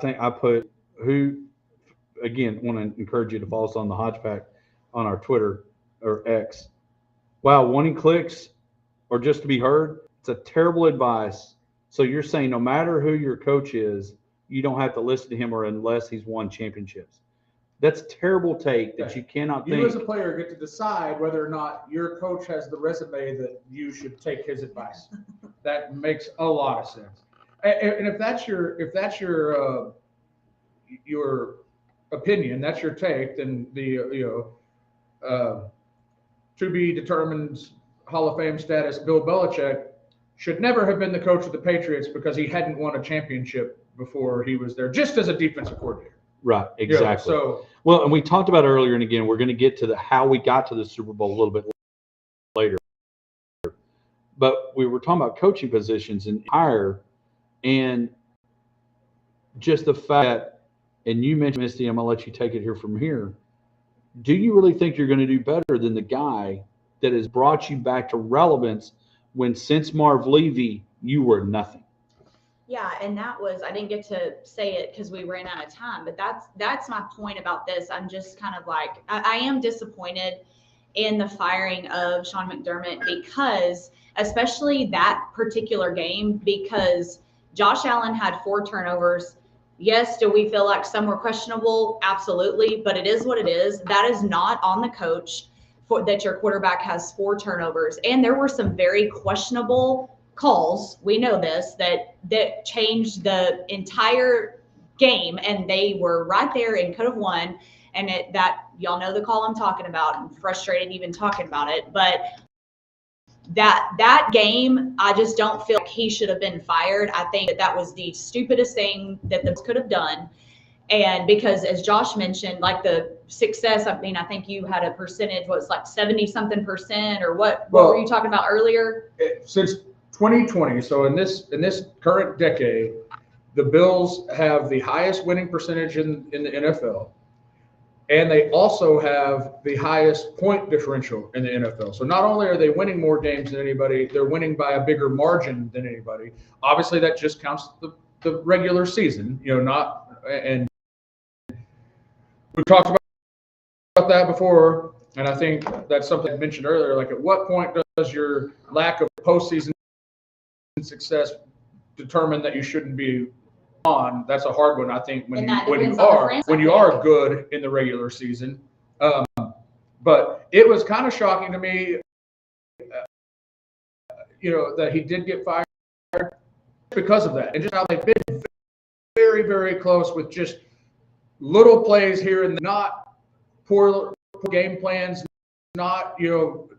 think I put who, again, want to encourage you to follow us on the Hodgepack on our Twitter or X. Wow, wanting clicks or just to be heard, it's a terrible advice. So you're saying no matter who your coach is, you don't have to listen to him or unless he's won championships. That's a terrible take that you cannot think. You as a player get to decide whether or not your coach has the resume that you should take his advice. That makes a lot of sense. And if that's your opinion, that's your take, then the to be determined Hall of Fame status Bill Belichick should never have been the coach of the Patriots because he hadn't won a championship before he was there, just as a defensive coordinator. Right, exactly. So well, and we talked about earlier, and again, we're going to get to how we got to the Super Bowl a little bit later. But we were talking about coaching positions and hire, and just the fact, and you mentioned, Misty, I'm going to let you take it here from here. Do you really think you're going to do better than the guy that has brought you back to relevance when since Marv Levy, you were nothing? Yeah, and that was, I didn't get to say it because we ran out of time, but that's my point about this. I'm just kind of like, I am disappointed in the firing of Sean McDermott because, especially that particular game, because Josh Allen had 4 turnovers. Yes, do we feel like some were questionable? Absolutely, but it is what it is. That is not on the coach that your quarterback has 4 turnovers. And there were some very questionable calls, we know this, that changed the entire game, and they were right there and could have won. And that y'all know the call I'm talking about. I'm frustrated even talking about it, but that game, I just don't feel like he should have been fired. I think that was the stupidest thing that the could have done. And because, as Josh mentioned, like the success, I mean, I think you had a percentage, what's like 70-something%, or what were you talking about earlier? Since 2020, so in this current decade, the Bills have the highest winning percentage in the NFL, and they also have the highest point differential in the NFL. So not only are they winning more games than anybody, they're winning by a bigger margin than anybody. Obviously, that just counts the regular season, and we talked about that before, and I think that's something I mentioned earlier. Like, at what point does your lack of postseason success determine that you shouldn't be on? That's a hard one, I think, when you are good in the regular season. But it was kind of shocking to me, that he did get fired because of that, and just how they've been very, very close with just little plays here and not poor game plans, not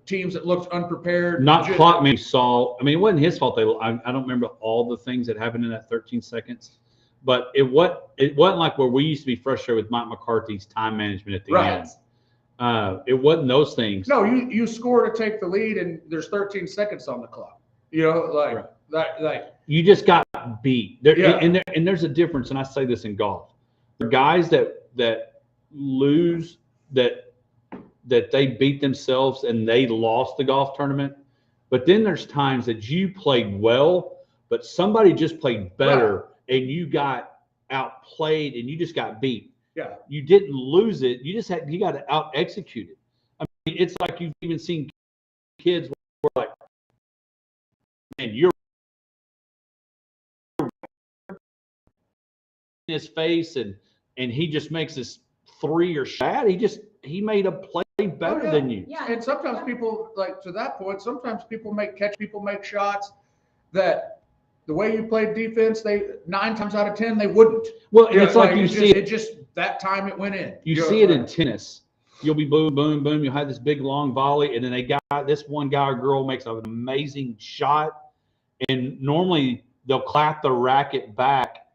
teams that looked unprepared. Not clock me, Saul. I mean, it wasn't his fault. I don't remember all the things that happened in that 13 seconds, but it wasn't like where we used to be frustrated with Mike McCarthy's time management at the end. It wasn't those things. No, you score to take the lead, and there's 13 seconds on the clock. You just got beat. And there's a difference, and I say this in golf. The guys that lose, that they beat themselves and they lost the golf tournament. But then there's times that you played well, but somebody just played better, and you got outplayed and you just got beat. Yeah. You didn't lose it. You got to out execute it. I mean, it's like you've even seen kids who are like, man, you're in his face, and he just makes this 3 or shot. He made a play better than you. Yeah. And sometimes people, like, to that point, sometimes people make shots that the way you played defense, 9 times out of 10 they wouldn't. Well, and it's like you see it just that time it went in. You see it in tennis. You'll be boom, boom, boom. You'll have this big long volley, and then this one guy or girl makes an amazing shot, and normally they'll clap the racket back,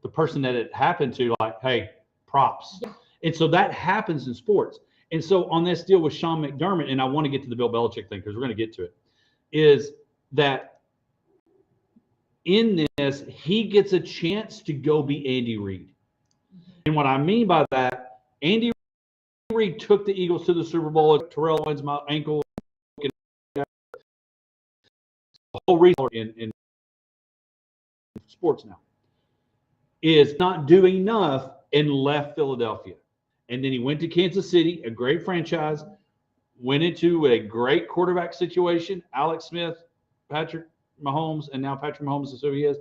the person that it happened to, like, hey, props. Yeah. And so that happens in sports. And so on this deal with Sean McDermott, and I want to get to the Bill Belichick thing because we're going to get to it, is that in this, he gets a chance to go be Andy Reid. And what I mean by that, Andy Reid took the Eagles to the Super Bowl. Terrell Owens, my ankle. The whole reason in sports now, is not doing enough and left Philadelphia. And then he went to Kansas City, a great franchise, went into a great quarterback situation, Alex Smith, Patrick Mahomes, and now Patrick Mahomes is who he is.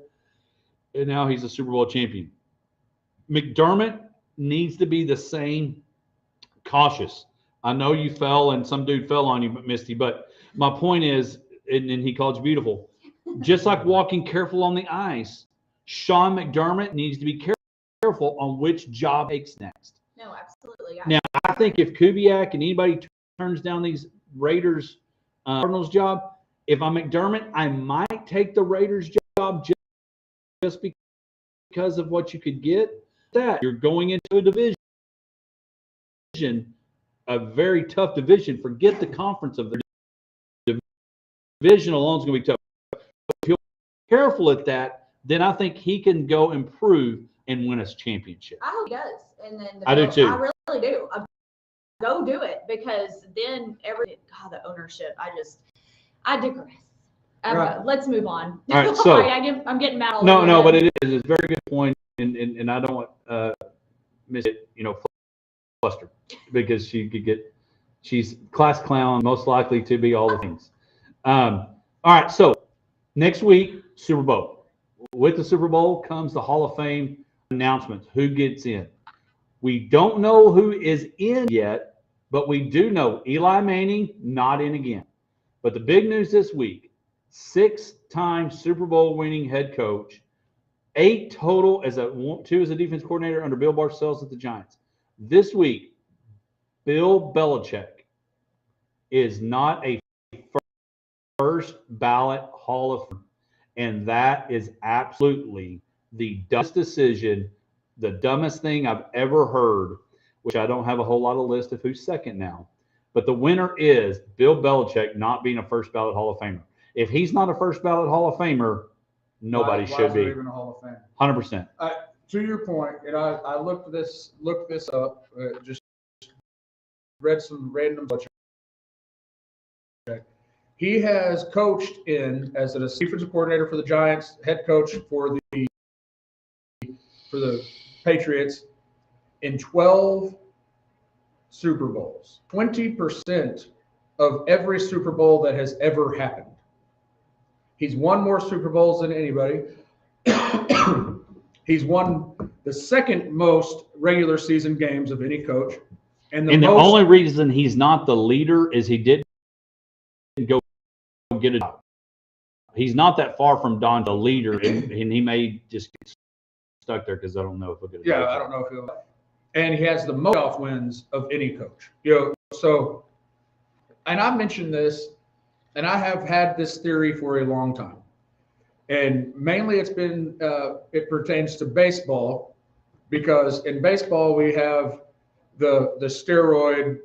And now he's a Super Bowl champion. McDermott needs to be the same, cautious. I know you fell and some dude fell on you, Misty, but my point is, and he called you beautiful, just like walking careful on the ice, Sean McDermott needs to be careful on which job takes next. No, absolutely. Yeah. Now, I think if Kubiak and anybody turns down these Raiders Cardinals job, if I'm McDermott, I might take the Raiders job just because of what you could get. That you're going into a division, a very tough division. Forget the conference of the division alone is going to be tough. If he'll be careful at that, then I think he can go improve and win us championship. I hope he does. And then I do too. I really do. Go do it, because then the ownership. I digress. Right. Let's move on. All right, so I'm getting mad. No, but it is. It's a very good point, and I don't want miss it. Flustered because she could get. She's class clown, most likely to be all the things. All right, so next week, Super Bowl. With the Super Bowl comes the Hall of Fame announcements. Who gets in? We don't know who is in yet, but we do know Eli Manning not in again. But the big news this week, 6-time Super Bowl winning head coach, 8 total as 2 as a defense coordinator under Bill Parcells at the Giants. This week, Bill Belichick is not a first ballot Hall of Fame, and that is absolutely the dumbest decision, the dumbest thing I've ever heard, which I don't have a whole lot of list of who's second now. But the winner is Bill Belichick not being a first ballot Hall of Famer. If he's not a first ballot Hall of Famer, nobody should be. Even a Hall of Fame. 100%. To your point, and I looked this up, just read some random. He has coached in as a defensive coordinator for the Giants, head coach for the Patriots in 12 Super Bowls. 20% of every Super Bowl that has ever happened. He's won more Super Bowls than anybody. He's won the second most regular season games of any coach. And the only reason he's not the leader is he didn't go get a job. He's not that far from Don, the leader, and he may just get stuck there because I don't know if he'll get a job. Yeah, I don't know if he'll. And he has the most playoff wins of any coach. So, and I mentioned this, and I have had this theory for a long time. And mainly it pertains to baseball, because in baseball we have the steroid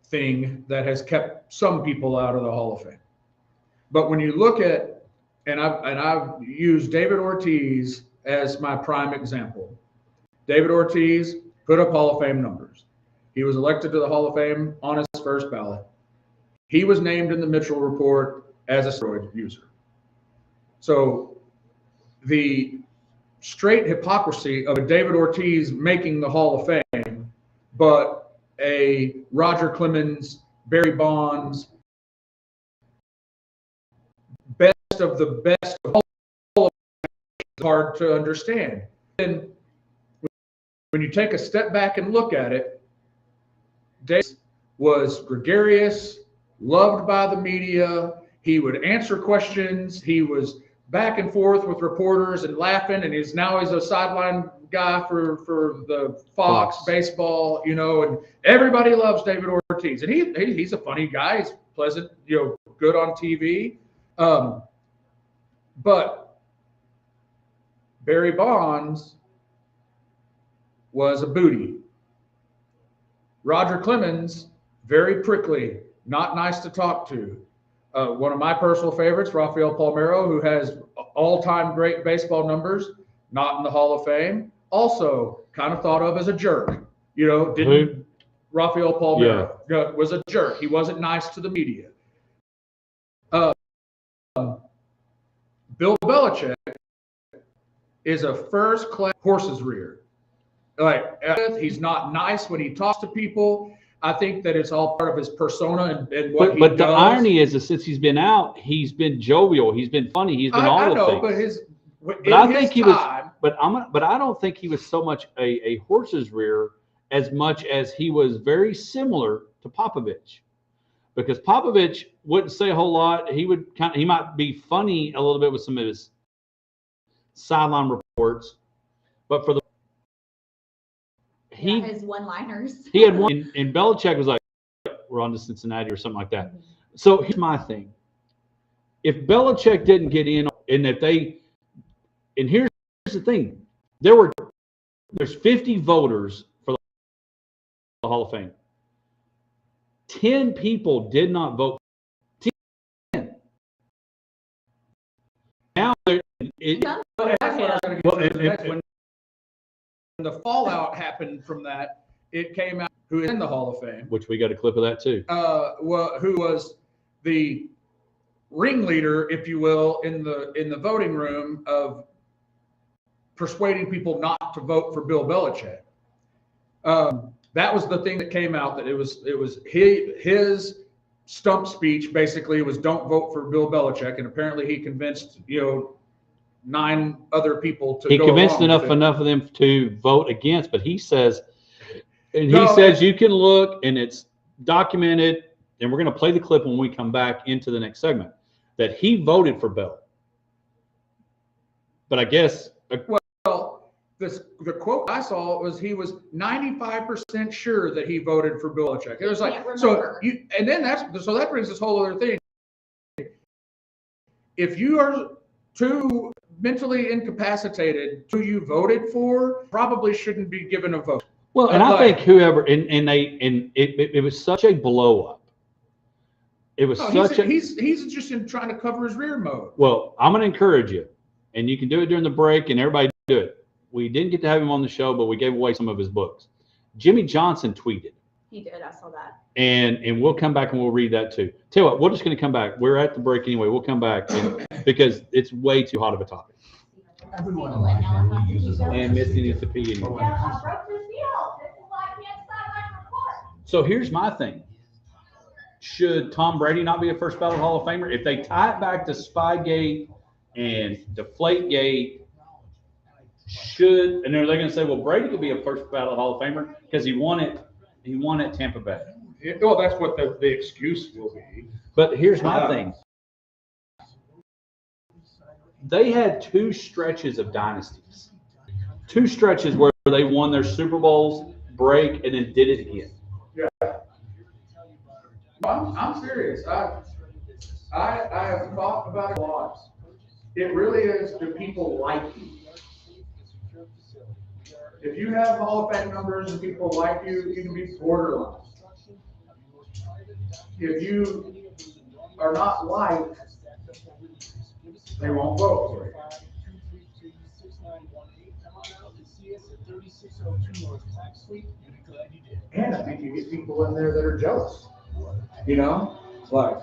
thing that has kept some people out of the Hall of Fame. But when you look at, and I've used David Ortiz as my prime example. David Ortiz put up Hall of Fame numbers. He was elected to the Hall of Fame on his first ballot. He was named in the Mitchell Report as a steroid user. So the straight hypocrisy of a David Ortiz making the Hall of Fame, but a Roger Clemens, Barry Bonds, best of the best of all of it, is hard to understand. And when you take a step back and look at it, David was gregarious, loved by the media. He would answer questions. He was back and forth with reporters and laughing, and he's a sideline guy for the Fox baseball, and everybody loves David Ortiz, and he's a funny guy. He's pleasant, good on TV. But Barry Bonds was a booty. Roger Clemens, very prickly, not nice to talk to. One of my personal favorites, Rafael Palmeiro, who has all-time great baseball numbers, not in the Hall of Fame, also kind of thought of as a jerk. Rafael Palmeiro was a jerk. He wasn't nice to the media. Bill Belichick is a first-class horse's rear. Like, he's not nice when he talks to people. I think that it's all part of his persona and what he does. But the irony is that since he's been out, he's been jovial, he's been funny, he's been all the things. But I think he was. But I don't think he was so much a horse's rear as much as he was very similar to Popovich, because Popovich wouldn't say a whole lot. He might be funny a little bit with some of his sideline reports, but for the his one-liners. He had one, and Belichick was like, "We're on to Cincinnati" or something like that. So here's my thing: if Belichick didn't get in, and here's the thing, there's 50 voters for the Hall of Fame. 10 people did not vote. 10. Now when the fallout happened from that, it came out who is in the Hall of Fame, which we got a clip of that too. Who was the ringleader, if you will, in the voting room of persuading people not to vote for Bill Belichick. That was the thing that came out, that it was his stump speech basically was don't vote for Bill Belichick, and apparently he convinced 9 other people to. He go convinced along enough of them to vote against, but he says you can look, and it's documented, and we're going to play the clip when we come back into the next segment, that he voted for Bill. But I guess the quote I saw was he was 95% sure that he voted for Bill Belichick. It was like, that brings this whole other thing. If you are too mentally incapacitated, who you voted for probably shouldn't be given a vote. Well, and I think whoever it was such a blow up. It was he's just in trying to cover his rear mode. Well, I'm going to encourage you, and you can do it during the break, and everybody do it. We didn't get to have him on the show, but we gave away some of his books. Jimmy Johnson tweeted. He did. I saw that. And we'll come back and we'll read that too. Tell you what, we're just going to come back. We're at the break anyway. We'll come back because it's way too hot of a topic. Everyone in life generally uses a And Misty needs to pee anyway. So here's my thing. Should Tom Brady not be a first ballot Hall of Famer? If they tie it back to Spygate and Deflategate, and they're going to say, well, Brady could be a first ballot Hall of Famer because he won at Tampa Bay. Well, that's what the excuse will be. But here's my thing. They had 2 stretches of dynasties. 2 stretches where they won their Super Bowls, break, and then did it again. Yeah. I'm serious. I have thought about it a lot. It really is, do people like you? If you have Hall of Fame numbers and people like you, you can be borderline. If you are not liked, they won't vote for you. And I think you get people in there that are jealous. Like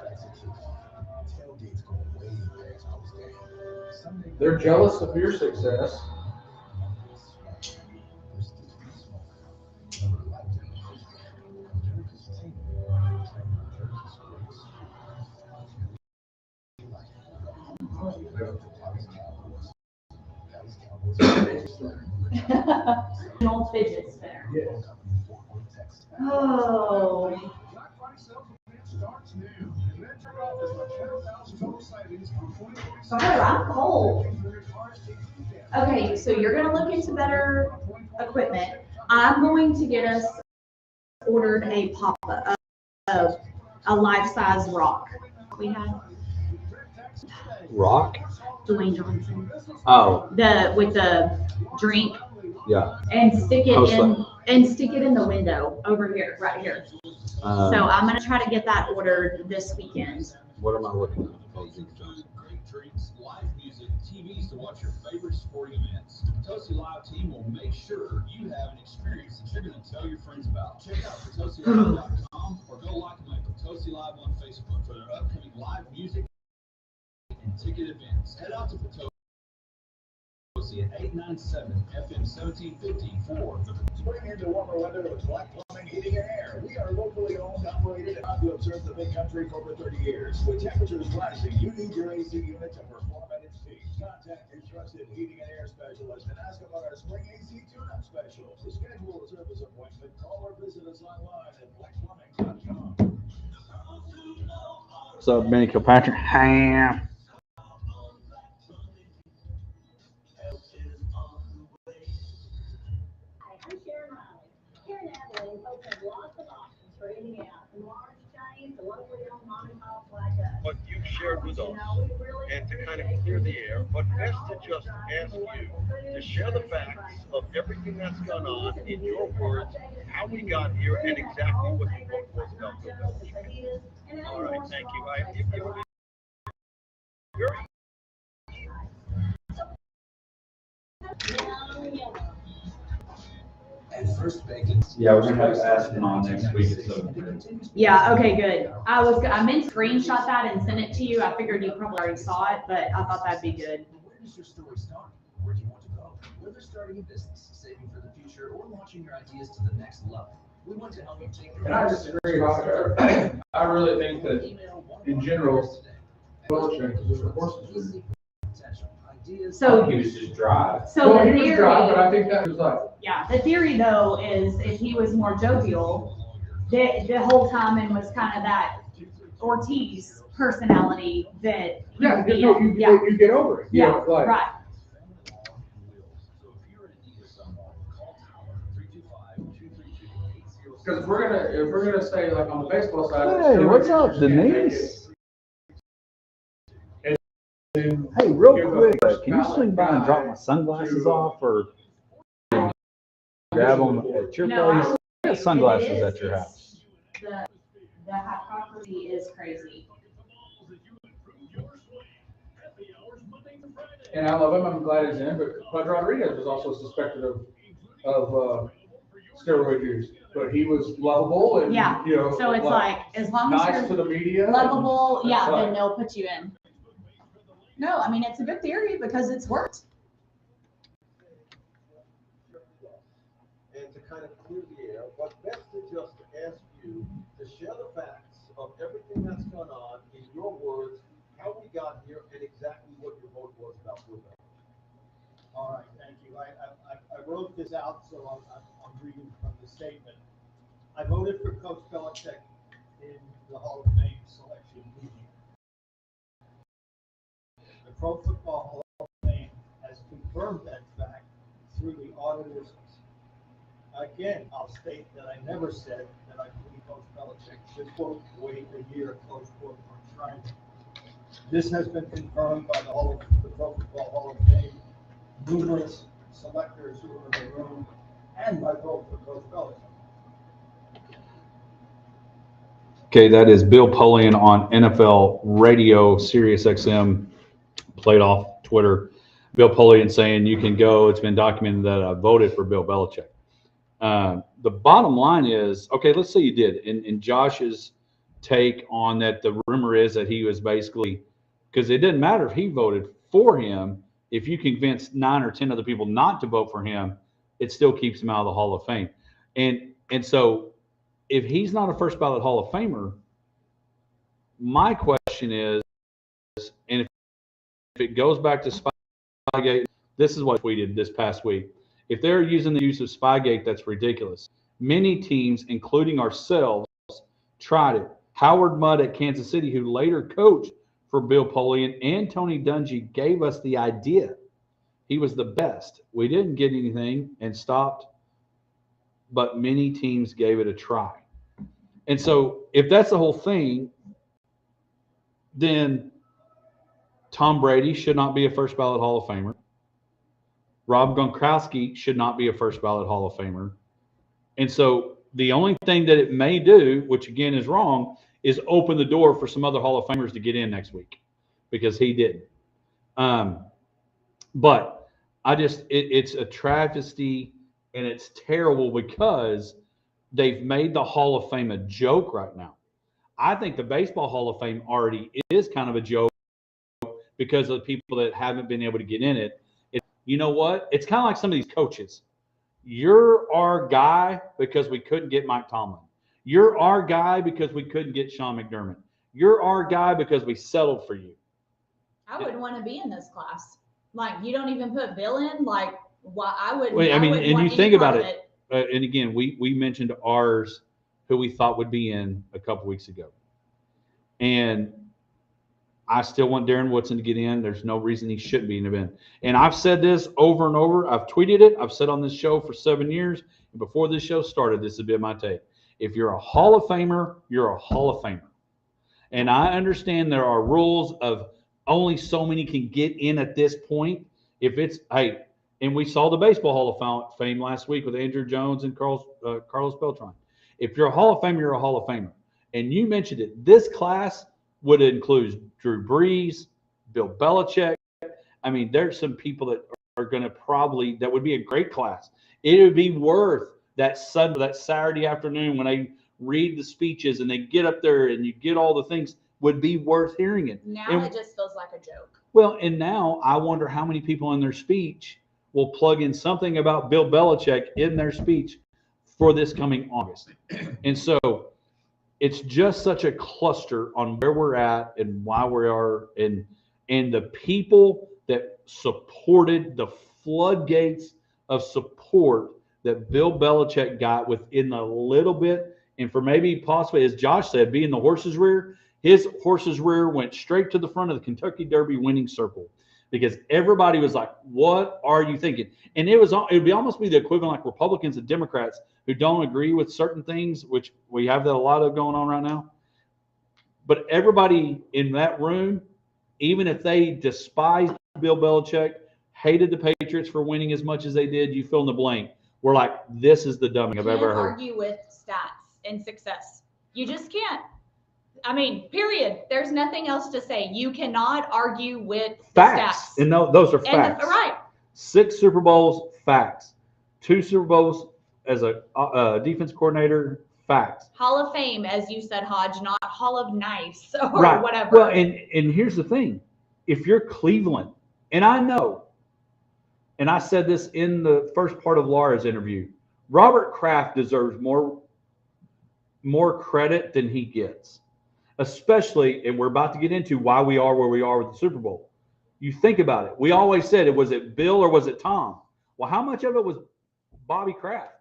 they're jealous of your success. An old fidget spinner. Yes. Oh. Sorry, I'm cold. Okay, so you're gonna look into better equipment. I'm going to get us ordered a pop-up of a life-size rock. We had Rock? Dwayne Johnson. Oh. With the drink. Yeah. And stick it Post in the window over here, right here. So I'm gonna try to get that ordered this weekend. What am I looking at? Great drinks, live music, TVs to watch your favorite sporting events. The Potosi Live team will make sure you have an experience that you're going to tell your friends about. Check out PotosiLive.com or go like them at Potosi Live on Facebook for their upcoming live music and ticket events. Head out to Potosi Potosi at 897 FM 1750 for the Spring into warmer weather with Black Plumbing, Heating, and Air. We are locally owned, operated, and proud to have served the big country for over 30 years. With temperatures rising, you need your AC unit to perform at its peak. Contact your trusted heating and air specialist and ask about our spring AC tune-up special. To schedule a service appointment, call or visit us online at blackplumbing.com. What's up, Benny Kilpatrick? Ham. I'm Sharon Riley. Here in Abilene, folks have lots of options for eating out, from large chains to locally owned mom and pops like us. What you've shared with us, and to kind of clear the air, but best to just ask you to share the facts of everything that's gone on in your words, how we got here, and exactly what the vote was about the bill. All right, thank you. Very and first bacon. Yeah, we're gonna have to ask him on next week. So. Yeah, okay, good. I meant to screenshot that and send it to you. I figured you probably already saw it, but I thought that'd be good. Where does your story start? Where do you want to go? Whether starting a business, saving for the future, or launching your ideas to the next level, we want to help you take the And I disagree about that. I really think that in general, Belichick is a horse's rule. So He was just dry. So Well, the he was theory, dry, but I think that was like, yeah, the theory though is if he was more jovial the whole time and was kind of that Ortiz personality that he yeah, would be you, in. you get over it. You Yeah, know, like, right. because if we're gonna say like on the baseball side. Hey, what's up, Denise? Hey, real quick, can you swing by and drop my sunglasses off or grab them at your No, place? I got sunglasses at your house. The hypocrisy is crazy. And I love him. I'm glad he's in. But Bud Rodriguez was also suspected of steroid use, but he was lovable and Yeah. you know. So it's like as long as nice to you're the media. lovable, and yeah, it's like- then they'll put you in. No, I mean, it's a good theory because it's worked. and to kind of clear the air, but best to just ask you to share the facts of everything that's gone on in your words, how we got here, and exactly what your vote was about the bill. All right, thank you. I wrote this out, so I'm reading from the statement. I voted for Coach Belichick in the Hall of Fame selection meeting. The Pro Football Hall of Fame has confirmed that fact through the auditors. Again, I'll state that I never said that I believe Coach Belichick should, quote, wait a year, close quote, on trying. This has been confirmed by the Pro Football Hall of Fame, numerous selectors who were in the room, and my vote for Coach Belichick. Okay, that is Bill Polian on NFL Radio, Sirius XM, played off Twitter. Bill Polian saying you can go. It's been documented that I voted for Bill Belichick. The bottom line is, okay, let's say you did. In Josh's take on that, the rumor is that he was basically, because it didn't matter if he voted for him. If you convince 9 or 10 other people not to vote for him, it still keeps him out of the Hall of Fame. And so if he's not a first ballot Hall of Famer, my question is, and if it goes back to Spygate, this is what I tweeted this past week. If they're using the use of Spygate, that's ridiculous. Many teams, including ourselves, tried it. Howard Mudd at Kansas City, who later coached for Bill Polian, and Tony Dungy gave us the idea. He was the best. We didn't get anything and stopped, but many teams gave it a try. And so if that's the whole thing, then Tom Brady should not be a first ballot Hall of Famer. Rob Gronkowski should not be a first ballot Hall of Famer. And so the only thing that it may do, which again is wrong, is open the door for some other Hall of Famers to get in next week, because he didn't. But I just, it's a travesty, and it's terrible because they've made the Hall of Fame a joke right now. I think the Baseball Hall of Fame already is kind of a joke because of the people that haven't been able to get in it. you know what? It's kind of like some of these coaches. You're our guy because we couldn't get Mike Tomlin. You're our guy because we couldn't get Sean McDermott. You're our guy because we settled for you. I would want to be in this class. Like, you don't even put Bill in. Like, why I would. Wait, I mean, wouldn't and want you any think part about of it. And again, we mentioned ours, who we thought would be in a couple weeks ago. And I still want Darren Woodson to get in. There's no reason he shouldn't be in the event. And I've said this over and over. I've tweeted it. I've said on this show for 7 years. And before this show started, this has been my take. If you're a Hall of Famer, you're a Hall of Famer. And I understand there are rules of only so many can get in at this point. If it's, hey, and we saw the Baseball Hall of Fame last week with Andrew Jones and Carlos Beltran. If you're a Hall of Famer, you're a Hall of Famer. And you mentioned it. This class would include Drew Brees, Bill Belichick. I mean, there's some people that are going to probably, that would be a great class. It would be worth that Saturday afternoon when they read the speeches and they get up there and you get all the things, would be worth hearing it. Now and, it just feels like a joke. Well, and now I wonder how many people in their speech will plug in something about Bill Belichick in their speech for this coming August. And so it's just such a cluster on where we're at and why we are, and the people that supported, the floodgates of support that Bill Belichick got within a little bit. And for maybe possibly, as Josh said, being the horse's rear, his horse's rear went straight to the front of the Kentucky Derby winning circle, because everybody was like, what are you thinking? And it would be almost be the equivalent like Republicans and Democrats who don't agree with certain things, which we have that a lot of going on right now. But everybody in that room, even if they despised Bill Belichick, hated the Patriots for winning as much as they did, you fill in the blank, we're like, this is the dumbest I've ever heard. Argue with stats and success. You just can't. I mean, period. There's nothing else to say. You cannot argue with Facts. Stats. And those are facts. Right. 6 Super Bowls, facts. 2 Super Bowls as a defense coordinator, facts. Hall of Fame, as you said, Hodge, not Hall of Nice or right. whatever. Well, and here's the thing. If you're Cleveland, and I know, and I said this in the first part of Laura's interview, Robert Kraft deserves more credit than he gets. Especially, and we're about to get into why we are where we are with the Super Bowl. You think about it. We always said, was it Bill or was it Tom? Well, how much of it was Bobby Kraft?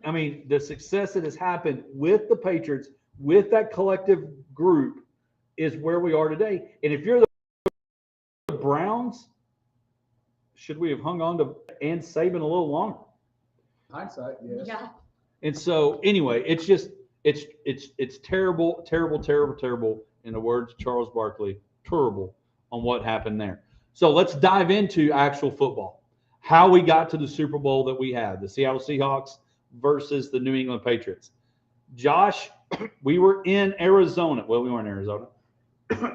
I mean, the success that has happened with the Patriots, with that collective group, is where we are today. And if you're the Browns, should we have hung on to and Saban a little longer? Hindsight, yes. Yeah. And so, anyway, it's just it's terrible, terrible, terrible, terrible. In the words of Charles Barkley, terrible on what happened there. So let's dive into actual football. How we got to the Super Bowl that we had, the Seattle Seahawks versus the New England Patriots. Josh, we were in Arizona. Well, we weren't in Arizona.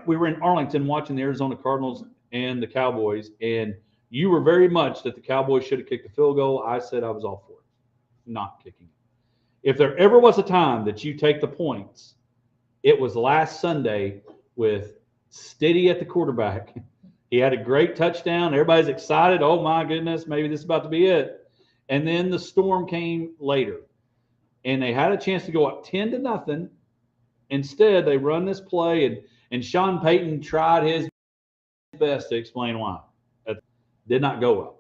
We were in Arlington watching the Arizona Cardinals and the Cowboys, and you were very much that the Cowboys should have kicked a field goal. I said I was all for it, not kicking it. If there ever was a time that you take the points, it was last Sunday with Stiddy at the quarterback. He had a great touchdown. Everybody's excited. Oh, my goodness, maybe this is about to be it. And then the storm came later. And they had a chance to go up 10-0. Instead, they run this play, and Sean Payton tried his best to explain why. It did not go well.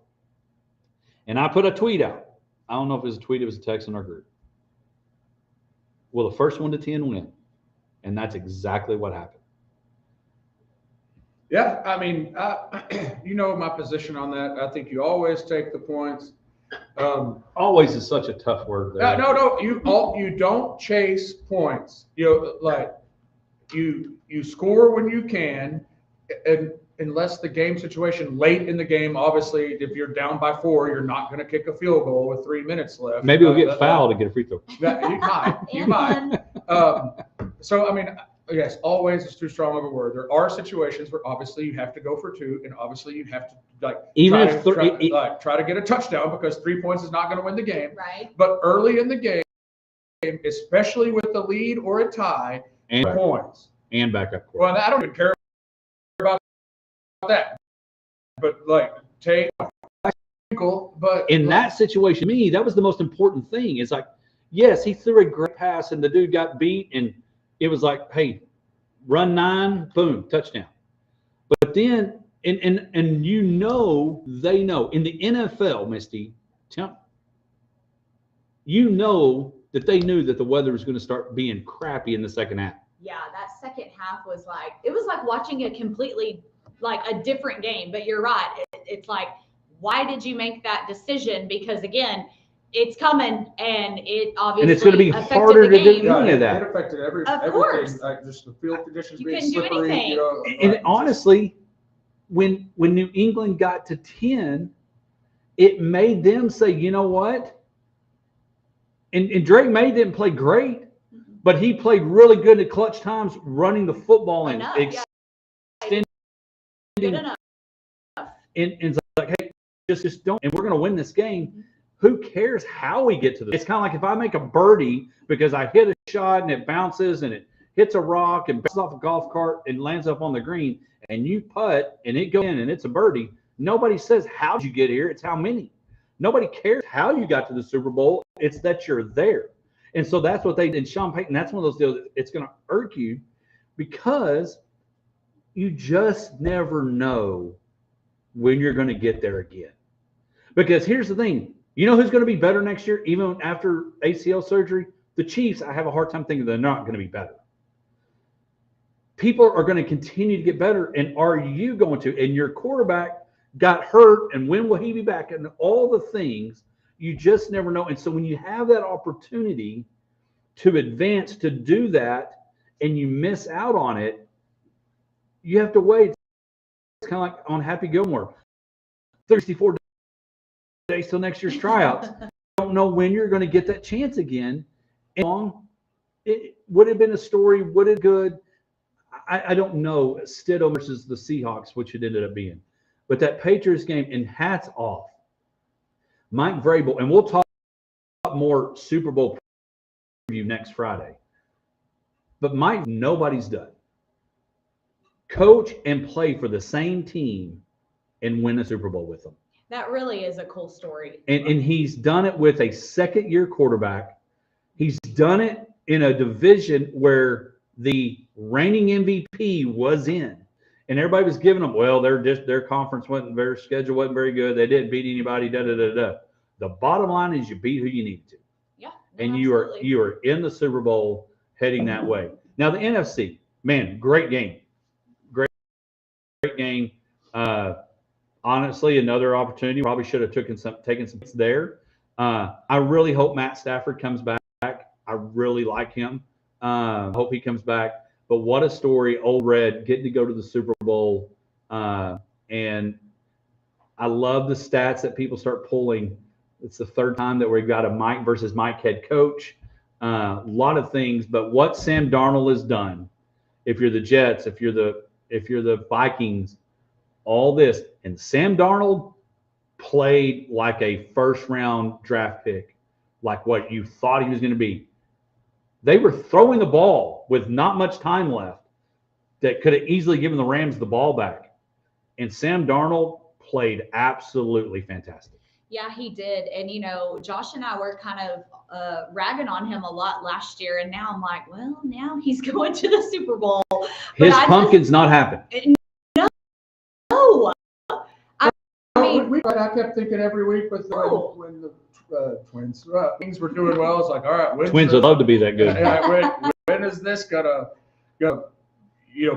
And I put a tweet out. I don't know if it was a tweet, it was a text in our group. Will the first 1 to 10 win? And that's exactly what happened. Yeah, I mean, you know my position on that. I think you always take the points. Always is such a tough word there. No, you don't chase points. You know, like you score when you can, and unless the game situation late in the game, obviously, if you're down by 4, you're not going to kick a field goal with 3 minutes left. Maybe we'll get fouled to get a free throw. You might. So, I mean, yes, always is too strong of a word. There are situations where obviously you have to go for 2, and obviously you have to try to get a touchdown, because 3 points is not going to win the game. Right. But early in the game, especially with the lead or a tie, and points and backup. Well, I don't even care about that. But like, take But in that situation, to me, that was the most important thing. It's like, yes, he threw a great pass and the dude got beat, and it was like, hey, run 9, boom, touchdown. But then, and you know, they know in the NFL, Misty, you know that they knew that the weather was going to start being crappy in the second half. Yeah, that second half was like, it was like watching a completely, like a different game. But you're right. It's like, why did you make that decision? Because again, it's coming, and it obviously and it's going to be affected harder the to do game. any of that. It affected Of course. everything, like just the field conditions You being couldn't do slippery. anything. You know, And like, honestly, when New England got to 10, it made them say, you know what? And Drake May didn't play great, but he played really good at clutch times, running the football and Enough, yeah. extending. Good enough. And it's like, hey, just don't. And we're going to win this game. Who cares how we get to this? It's kind of like if I make a birdie because I hit a shot and it bounces and it hits a rock and bounces off a golf cart and lands up on the green, and you putt and it goes in and it's a birdie. Nobody says, how did you get here? It's how many. Nobody cares how you got to the Super Bowl. It's that you're there. And so that's what they did. Sean Payton, that's one of those deals. It's going to irk you because you just never know when you're going to get there again. Because here's the thing. You know who's going to be better next year, even after ACL surgery? The Chiefs. I have a hard time thinking they're not going to be better. People are going to continue to get better. And are you going to? And your quarterback got hurt, and when will he be back? And all the things, you just never know. And so when you have that opportunity to advance, to do that, and you miss out on it, you have to wait. It's kind of like on Happy Gilmore. 34 days till next year's tryouts. Don't know when you're going to get that chance again. And it would have been a story. Would it good? I don't know. Stidham versus the Seahawks, which it ended up being. But that Patriots game, and hats off. Mike Vrabel, and we'll talk more Super Bowl preview next Friday. But Mike, nobody's done. Coach and play for the same team and win a Super Bowl with them. That really is a cool story. And he's done it with a second-year quarterback. He's done it in a division where the reigning MVP was in. And everybody was giving them, well, their conference their schedule wasn't very good. They didn't beat anybody, da-da-da-da. The bottom line is you beat who you needed to. Yeah. And absolutely. you are in the Super Bowl heading that way. Now, the NFC, man, great game. Great game. Honestly, another opportunity. Probably should have taken some there. I really hope Matt Stafford comes back. I really like him. Hope he comes back. But what a story, Old Red getting to go to the Super Bowl. And I love the stats that people start pulling. It's the third time that we've got a Mike versus Mike head coach. A lot of things. But what Sam Darnold has done, if you're the Jets, if you're the Vikings, all this. And Sam Darnold played like a first-round draft pick, like what you thought he was going to be. They were throwing the ball with not much time left that could have easily given the Rams the ball back. And Sam Darnold played absolutely fantastic. Yeah, he did. And, Josh and I were kind of ragging on him a lot last year. And now I'm like, well, now he's going to the Super Bowl. His pumpkin's not happening. No. I kept thinking every week when the Twins things were doing well. It's like, all right, Twins would love to be that good. When is this gonna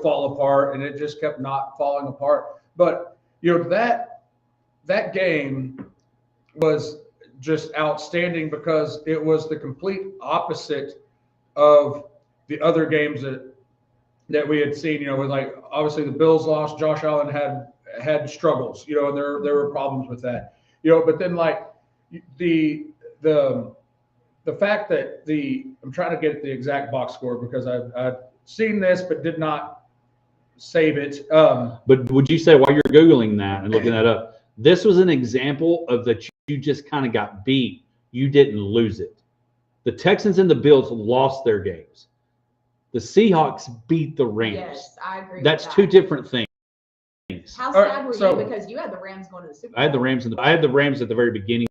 fall apart? And it just kept not falling apart. But that game was just outstanding because it was the complete opposite of the other games that we had seen. With like obviously the Bills lost. Josh Allen had struggles. And there were problems with that. But then like the fact that I'm trying to get the exact box score because I've seen this but did not save it. But would you say while you're Googling that and looking that up, this was an example of that you just kind of got beat. You didn't lose it. The Texans and the Bills lost their games. The Seahawks beat the Rams. Yes, I agree. That's with two that. different things. How All right, sad were so- you because you had the Rams going to the Super Bowl? I had the Rams at the very beginning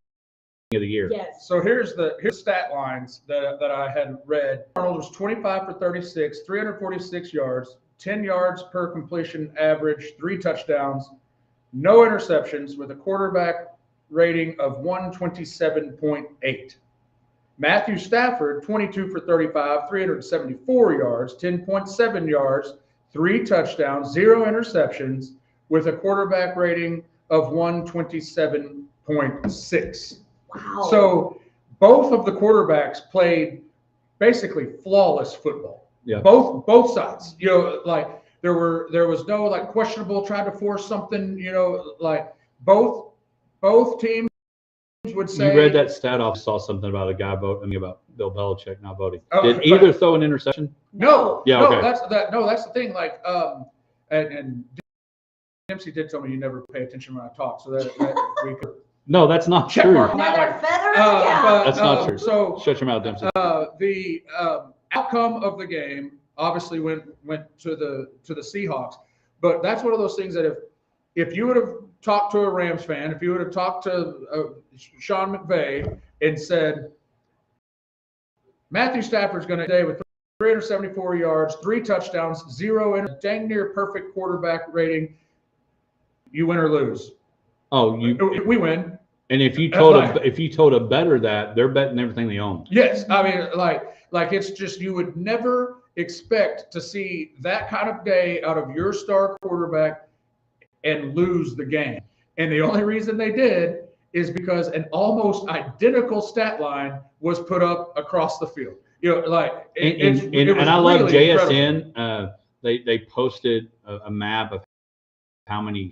of the year. Yes. So here's stat lines that I had read. Arnold was 25 for 36, 346 yards, 10 yards per completion average, 3 touchdowns, no interceptions, with a quarterback rating of 127.8. Matthew Stafford, 22 for 35, 374 yards, 10.7 yards, 3 touchdowns, 0 interceptions, with a quarterback rating of 127.6. Wow. So both of the quarterbacks played basically flawless football. Yeah. Both sides. You know, like there was no like questionable, tried to force something, you know, like both teams would say. You read that stat off, saw something about a guy voting about Bill Belichick not voting. Oh, Did but- either throw an interception? No. Yeah, No, okay. that's the thing. Like and Dempsey did tell me you never pay attention when I talk, so that we could No, that's not check true. mark on that Another one. feather? But, That's not true. So Shut your mouth, Dempsey. the outcome of the game obviously went to the Seahawks, but that's one of those things that if you would have talked to a Rams fan, if you would have talked to Sean McVay and said Matthew Stafford's going to day with 374 yards, 3 touchdowns, 0 dang near perfect quarterback rating, you win or lose. Oh, We win. and if you That's told right. if you told a bettor that, they're betting everything they own. Yes, I mean, like it's just you would never expect to see that kind of day out of your star quarterback and lose the game. And the only reason they did is because an almost identical stat line was put up across the field. You know, like it was And I love really incredible. JSN. They posted a map of how many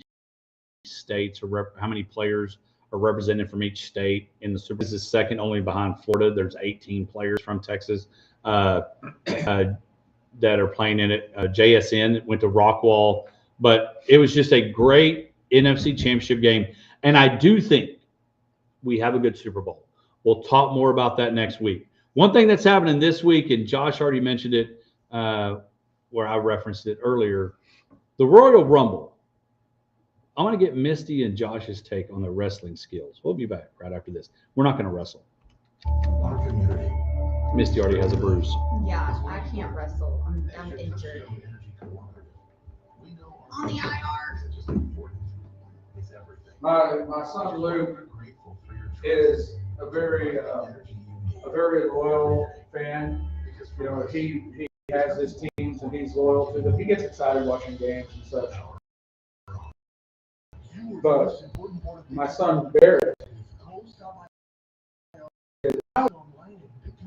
states or how many players are represented from each state in the Super Bowl. This is second only behind Florida. There's 18 players from Texas that are playing in it. JSN went to Rockwall, but it was just a great NFC Championship game. And I do think we have a good Super Bowl. We'll talk more about that next week. One thing that's happening this week, and Josh already mentioned it, where I referenced it earlier, the Royal Rumble. I want to get Misty and Josh's take on the wrestling skills. We'll be back right after this. We're not going to wrestle. Misty already has a bruise. Yeah, I can't wrestle. I'm injured. On the IR. My son Luke is a very loyal fan. You know, he has his teams and he's loyal to them. He gets excited watching games and such. But my son Barrett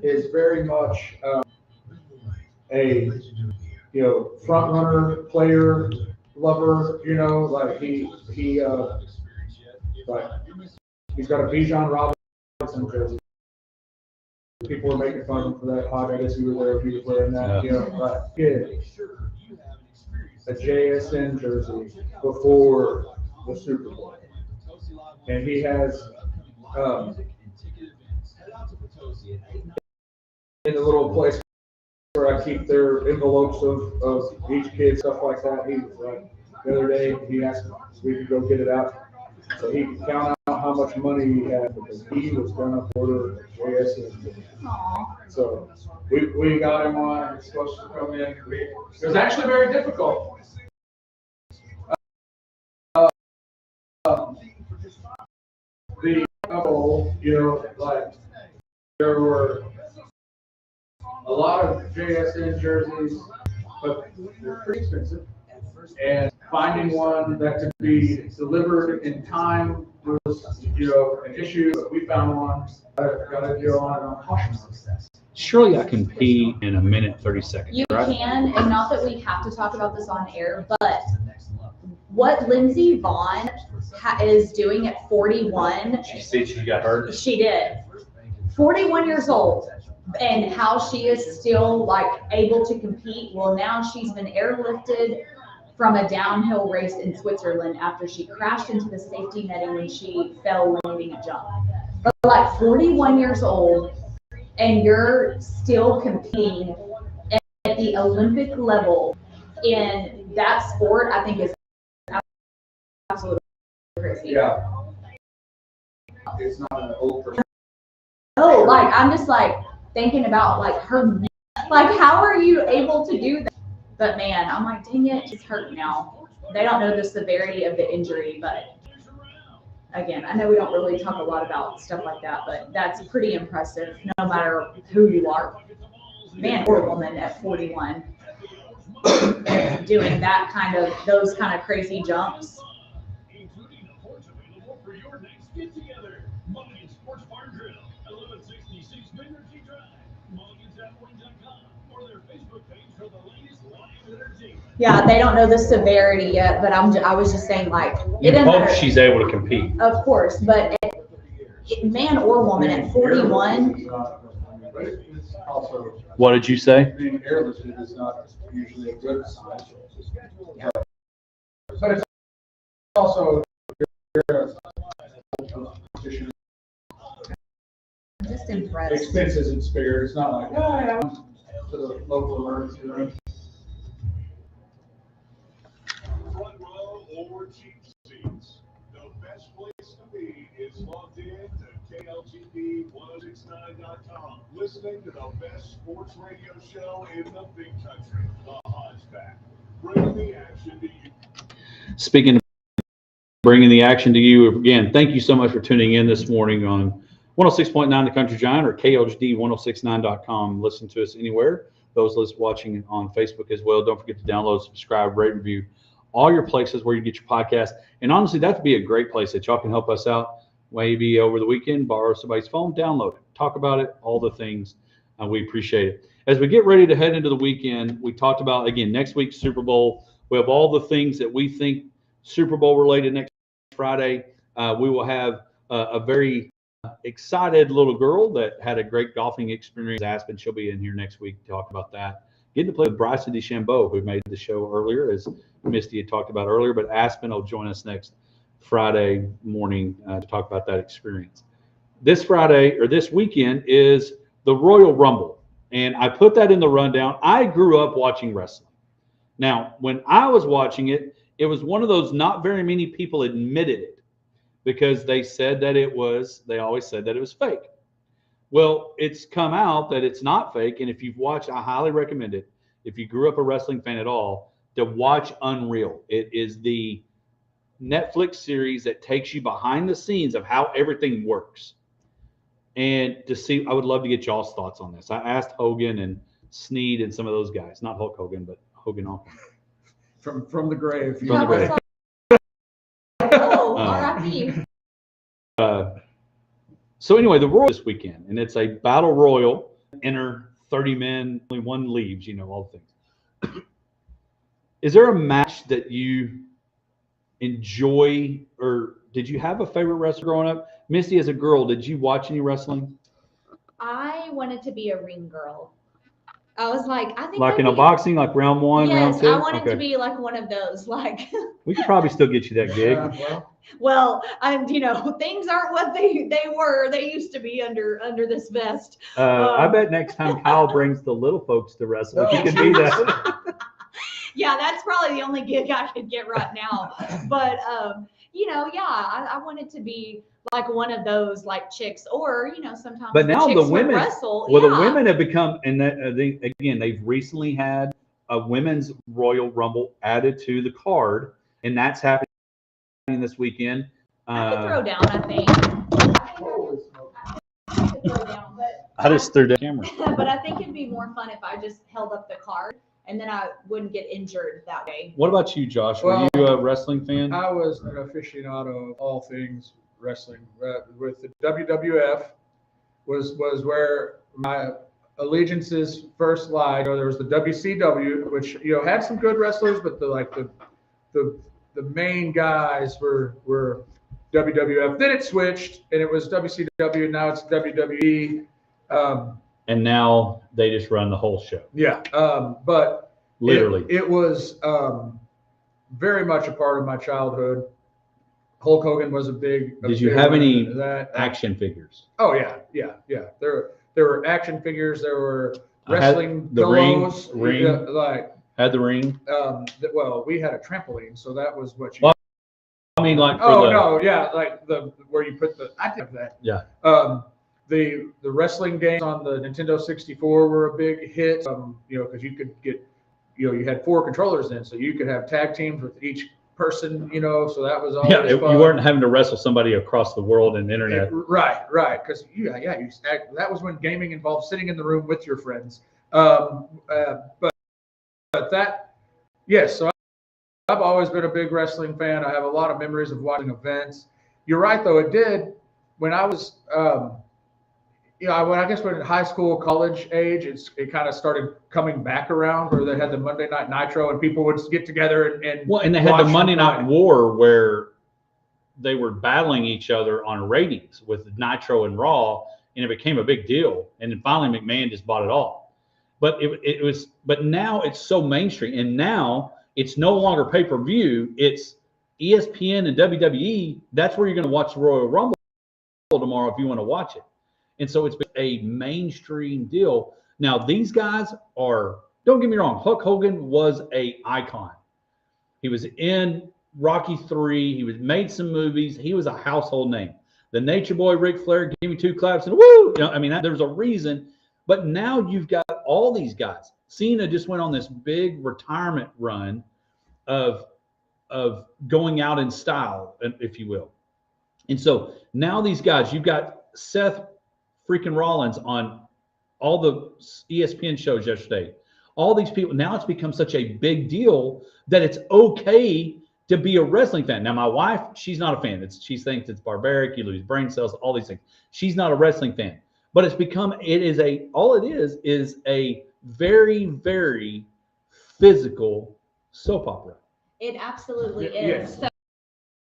is very much a front runner, player, lover. You know, like like he's got a Bijan Robinson jersey. People were making fun of him for that. I guess he was there. He was wearing that. You know, like a JSN jersey before the Super Bowl, and he has in the little place where I keep their envelopes of each kid, stuff like that. He was like the other day he asked if we could go get it out so he could count out how much money he had because he was gonna order a JSN. So we got him on. He's supposed to come in. It was actually very difficult. The couple, like there were a lot of JSN jerseys, but they're pretty expensive. And finding one that could be delivered in time was, an issue. But we found one. Got a deal on it on caution. Surely I can pee in a minute 30 seconds. You right? can, and not that we have to talk about this on air, but what Lindsey Vaughn is doing at 41, She got hurt. she did. 41 years old, and how she is still like able to compete. Well, now she's been airlifted from a downhill race in Switzerland after she crashed into the safety netting when she fell landing a jump. But like 41 years old, and you're still competing at the Olympic level in that sport, I think is absolutely crazy. Yeah. It's not an old person. Oh, like I'm just like thinking about like her, like how are you able to do that? But man, I'm like, dang it, it's hurt now. They don't know the severity of the injury, but again, I know we don't really talk a lot about stuff like that, but that's pretty impressive no matter who you are. Man or woman at 41 doing those kind of crazy jumps. Including the ports available for your next get together. Mulligan Sports Bar Grill, 1166 Vineyard Drive, mulligansathwing.com, or their Facebook page for the latest live entertainment. Yeah, they don't know the severity yet, but I was just saying like You it doesn't hope matter. she's able to compete. Of course, but man or woman at 41. But it's also, What did you say? being airlifted is not usually a good sign. But it's also I'm just impressed. expenses and spared. It's not like, oh, yeah, to the local emergency room. Front row or cheap seats. The best place to be is logged in to KLGP1069.com. Listening to the best sports radio show in the big country, the Hodgeback. Bringing the action to you. Speaking of bringing the action to you, again, thank you so much for tuning in this morning on 106.9 The Country Giant or KLGD1069.com. Listen to us anywhere. Those watching on Facebook as well, don't forget to download, subscribe, rate, review, all your places where you get your podcast. And honestly, that would be a great place that y'all can help us out. Maybe over the weekend, borrow somebody's phone, download it, talk about it, all the things. We appreciate it. As we get ready to head into the weekend, we talked about, again, next week's Super Bowl. We have all the things that we think Super Bowl related next Friday. We will have a very excited little girl that had a great golfing experience. Aspen, she'll be in here next week to talk about that. Getting to play with Bryson DeChambeau, who made the show earlier, as Misty had talked about earlier. But Aspen will join us next Friday morning to talk about that experience. This Friday or this weekend is the Royal Rumble. And I put that in the rundown. I grew up watching wrestling. Now, when I was watching it, it was one of those not very many people admitted it because they said that they always said that it was fake. Well, it's come out that it's not fake. And if you've watched, I highly recommend it. If you grew up a wrestling fan at all, to watch Unreal. It is the Netflix series that takes you behind the scenes of how everything works. And to see, I would love to get y'all's thoughts on this. I asked Hogan and Sneed and some of those guys, not Hulk Hogan, but Hogan Uncle. From the grave. From the grave. Oh, R.I.P. So anyway, the Royal this weekend, and it's a battle royal. Enter 30 men, only one leaves, all the things. Is there a match that you enjoy, or did you have a favorite wrestler growing up? Misty, as a girl, did you watch any wrestling? I wanted to be a ring girl. I was like, I think like in a boxing, like round one, round two? Yes, I wanted to be like one of those. Like we could probably still get you that gig. Well, things aren't what they were. They used to be under this vest. I bet next time Kyle brings the little folks to wrestle, he could be that. Yeah, that's probably the only gig I could get right now. But I wanted to be like one of those like chicks, or sometimes. But now the women, wrestle. The women have become, and they've recently had a women's Royal Rumble added to the card, and that's happening this weekend. I could throw down, I think. I just threw the camera. But I think it'd be more fun if I just held up the card. And then I wouldn't get injured that way. What about you, Josh? Were you a wrestling fan? I was an aficionado of all things wrestling. With the WWF was where my allegiances first lied. There was the WCW, which had some good wrestlers, but the main guys were WWF. Then it switched, and it was WCW. Now it's WWE. And now they just run the whole show. Yeah, but literally, it was very much a part of my childhood. Hulk Hogan was a big. Did you have any action figures? Oh yeah. There were action figures. There were wrestling pillows. Ring. Had the ring. Well, we had a trampoline, so that was what you. I mean, like for Oh the, no, yeah, like where you put the. I think that. Yeah. The wrestling games on the Nintendo 64 were a big hit. Because you could get, you had 4 controllers then, so you could have tag teams with each person. So that was always fun. you weren't having to wrestle somebody across the world and the internet. Right, because that was when gaming involved sitting in the room with your friends. But that, yes, so I've always been a big wrestling fan. I have a lot of memories of watching events. You're right, though. It did when I was, I guess when in high school, college age, it kind of started coming back around where they had the Monday Night Nitro and people would get together and and they had the Monday Night War where they were battling each other on ratings with Nitro and Raw, and it became a big deal. And then finally McMahon just bought it all. But but now it's so mainstream, and now it's no longer pay-per-view. It's ESPN and WWE. That's where you're going to watch the Royal Rumble tomorrow if you want to watch it. And so it's a mainstream deal. Now, these guys are, don't get me wrong, Hulk Hogan was an icon. He was in Rocky III. He made some movies. He was a household name. The Nature Boy, Ric Flair, give me 2 claps and woo! There's a reason. But now you've got all these guys. Cena just went on this big retirement run of going out in style, if you will. And so now these guys, you've got Seth freaking Rollins on all the ESPN shows yesterday. All these people, now it's become such a big deal that it's okay to be a wrestling fan. Now, my wife, she's not a fan. She thinks it's barbaric. You lose brain cells, all these things. She's not a wrestling fan. But all it is a very, very physical soap opera. It absolutely is. Yes.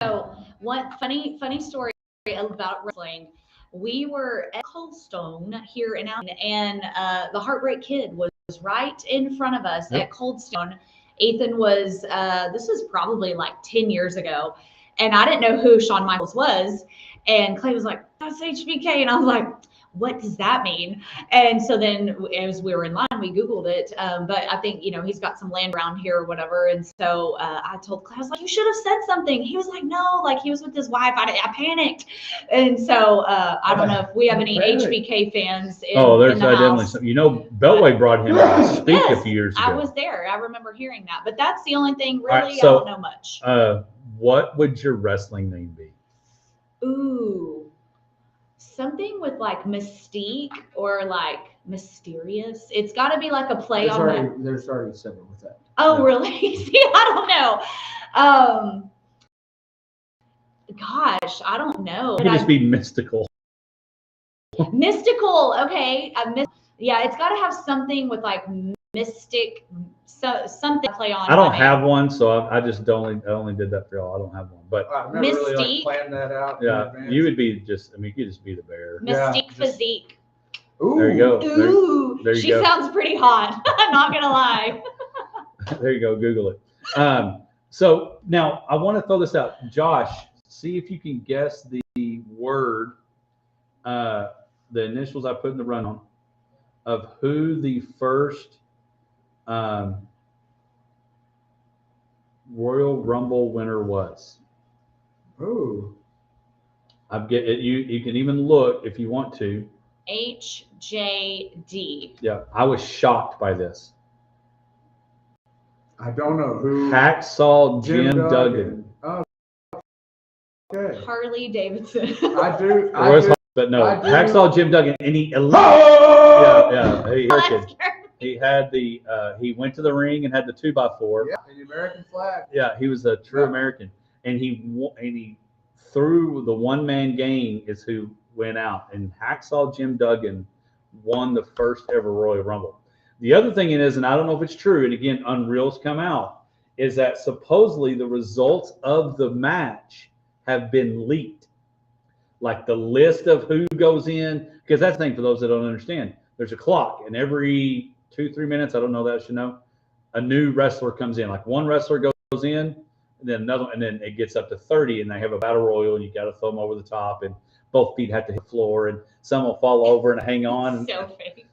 So one funny story about wrestling. We were at Coldstone here in Allen, and the Heartbreak Kid was right in front of us at Coldstone. Ethan was, this was probably like 10 years ago, and I didn't know who Shawn Michaels was. And Clay was like, that's HBK. And I was like, what does that mean? And so then as we were in line, we Googled it. But I think, he's got some land around here or whatever. And so I told Clay, I was like, you should have said something. He was like, no, like he was with his wife. I panicked. And so I don't know if we have any HBK fans in, there's in the definitely house. some. Beltway brought him to speak a few years ago. I was there. I remember hearing that. But that's the only thing really right, so, I don't know much. What would your wrestling name be? Ooh, something with like mystique or like mysterious. It's got to be like a play on that. There's already several with that. Oh, yeah. Really? See, I don't know. Gosh, I don't know. It could just be mystical. Mystical. Okay. Yeah, it's got to have something with like mystic. So something to play on. I don't have one, so I just only did that for y'all. I don't have one, but I've never really planned that out. Yeah, you would be just. You could just be the bear. Mystique physique. Ooh. There you go. Ooh, there you she go. sounds pretty hot. I'm not gonna lie. There you go. Google it. So now I want to throw this out, Josh. See if you can guess the word, the initials I put in the run on, of who the first Royal Rumble winner was. Ooh. I'm getting you can even look if you want to. HJD. Yeah, I was shocked by this. I don't know who. Hacksaw Jim Duggan. Oh, okay. Harley Davidson. I do. But no, Hacksaw Jim Duggan, and he he had he went to the ring and had the 2x4. Yeah, the American flag. Yeah, he was a true American, and he through the one-man game is who went out, and Hacksaw Jim Duggan won the first ever Royal Rumble. The other thing is, and I don't know if it's true, and again, Unreal's come out, is that supposedly the results of the match have been leaked. Like the list of who goes in, because that's the thing for those that don't understand. There's a clock, and every 2-3 minutes, I don't know that I should know, a new wrestler comes in. Like one wrestler goes in, and then another, and then it gets up to 30, and they have a battle royal, and you got to throw them over the top, and both feet have to hit the floor, and some will fall over and hang on. So fake.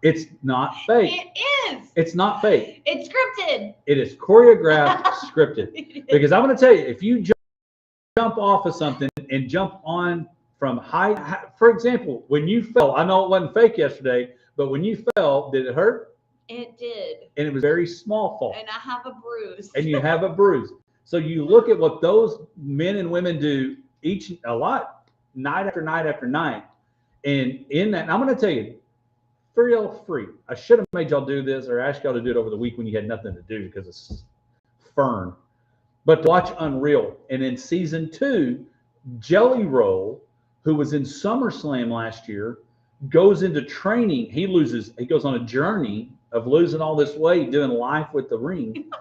It's not fake. It is. It's not fake. It's scripted. It is choreographed, scripted. Because I'm going to tell you, if you jump off of something and jump on from high. For example, when you fell, I know it wasn't fake yesterday, but when you fell, did it hurt? It did. And it was a very small fall. And I have a bruise. And you have a bruise. So you look at what those men and women do a lot, night after night after night. And in that, and I'm going to tell you, free. I should have made y'all do this or asked y'all to do it over the week when you had nothing to do because it's Fern. But to watch Unreal. And in season 2, Jelly Roll, who was in SummerSlam last year, goes into training. He goes on a journey of losing all this weight, doing life with the ring,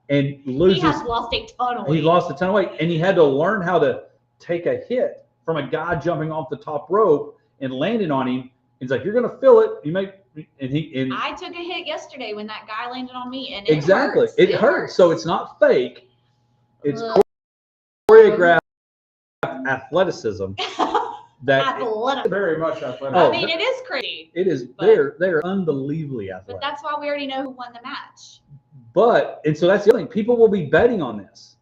and loses. He has lost a ton of weight. He lost a ton of weight, and he had to learn how to take a hit from a guy jumping off the top rope and landing on him. He's like, "You're gonna feel it. You may." And I took a hit yesterday when that guy landed on me, and it hurts. So it's not fake. It's choreographed athleticism. Very much athletic. I mean, it is crazy. It is. They're unbelievably athletic. But that's why we already know who won the match. And so that's the other thing. People will be betting on this.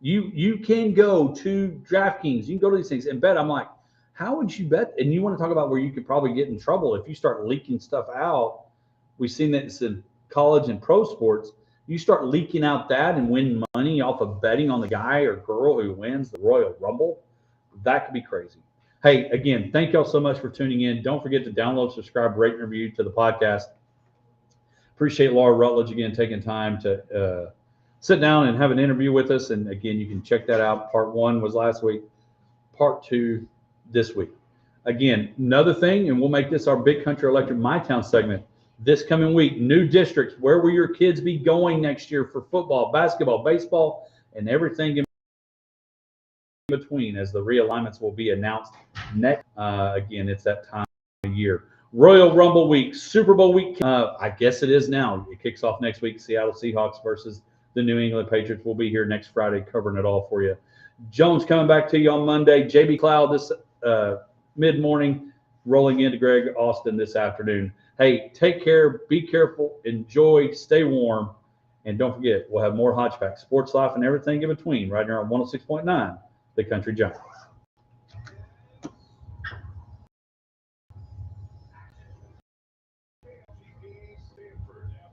You can go to DraftKings. You can go to these things and bet. I'm like, how would you bet? And you want to talk about where you could probably get in trouble if you start leaking stuff out. We've seen that in college and pro sports. You start leaking out that and win money off of betting on the guy or girl who wins the Royal Rumble. That could be crazy. Hey, again, thank y'all so much for tuning in. Don't forget to download, subscribe, rate, and review to the podcast. Appreciate Laura Rutledge again taking time to sit down and have an interview with us. And again, you can check that out. Part 1 was last week. Part 2 this week. Again, another thing, and we'll make this our Big Country Electric My Town segment. This coming week, new districts. Where will your kids be going next year for football, basketball, baseball, and everything in between as the realignments will be announced next. Again, it's that time of year. Royal Rumble week, Super Bowl week. I guess it is now. It kicks off next week. Seattle Seahawks versus the New England Patriots. We'll be here next Friday covering it all for you. Jones coming back to you on Monday. JB Cloud this mid-morning, rolling into Greg Austin this afternoon. Hey, take care, be careful, enjoy, stay warm, and don't forget, we'll have more Hodgepack, sports life, and everything in between right here on 106.9, The Country Giant.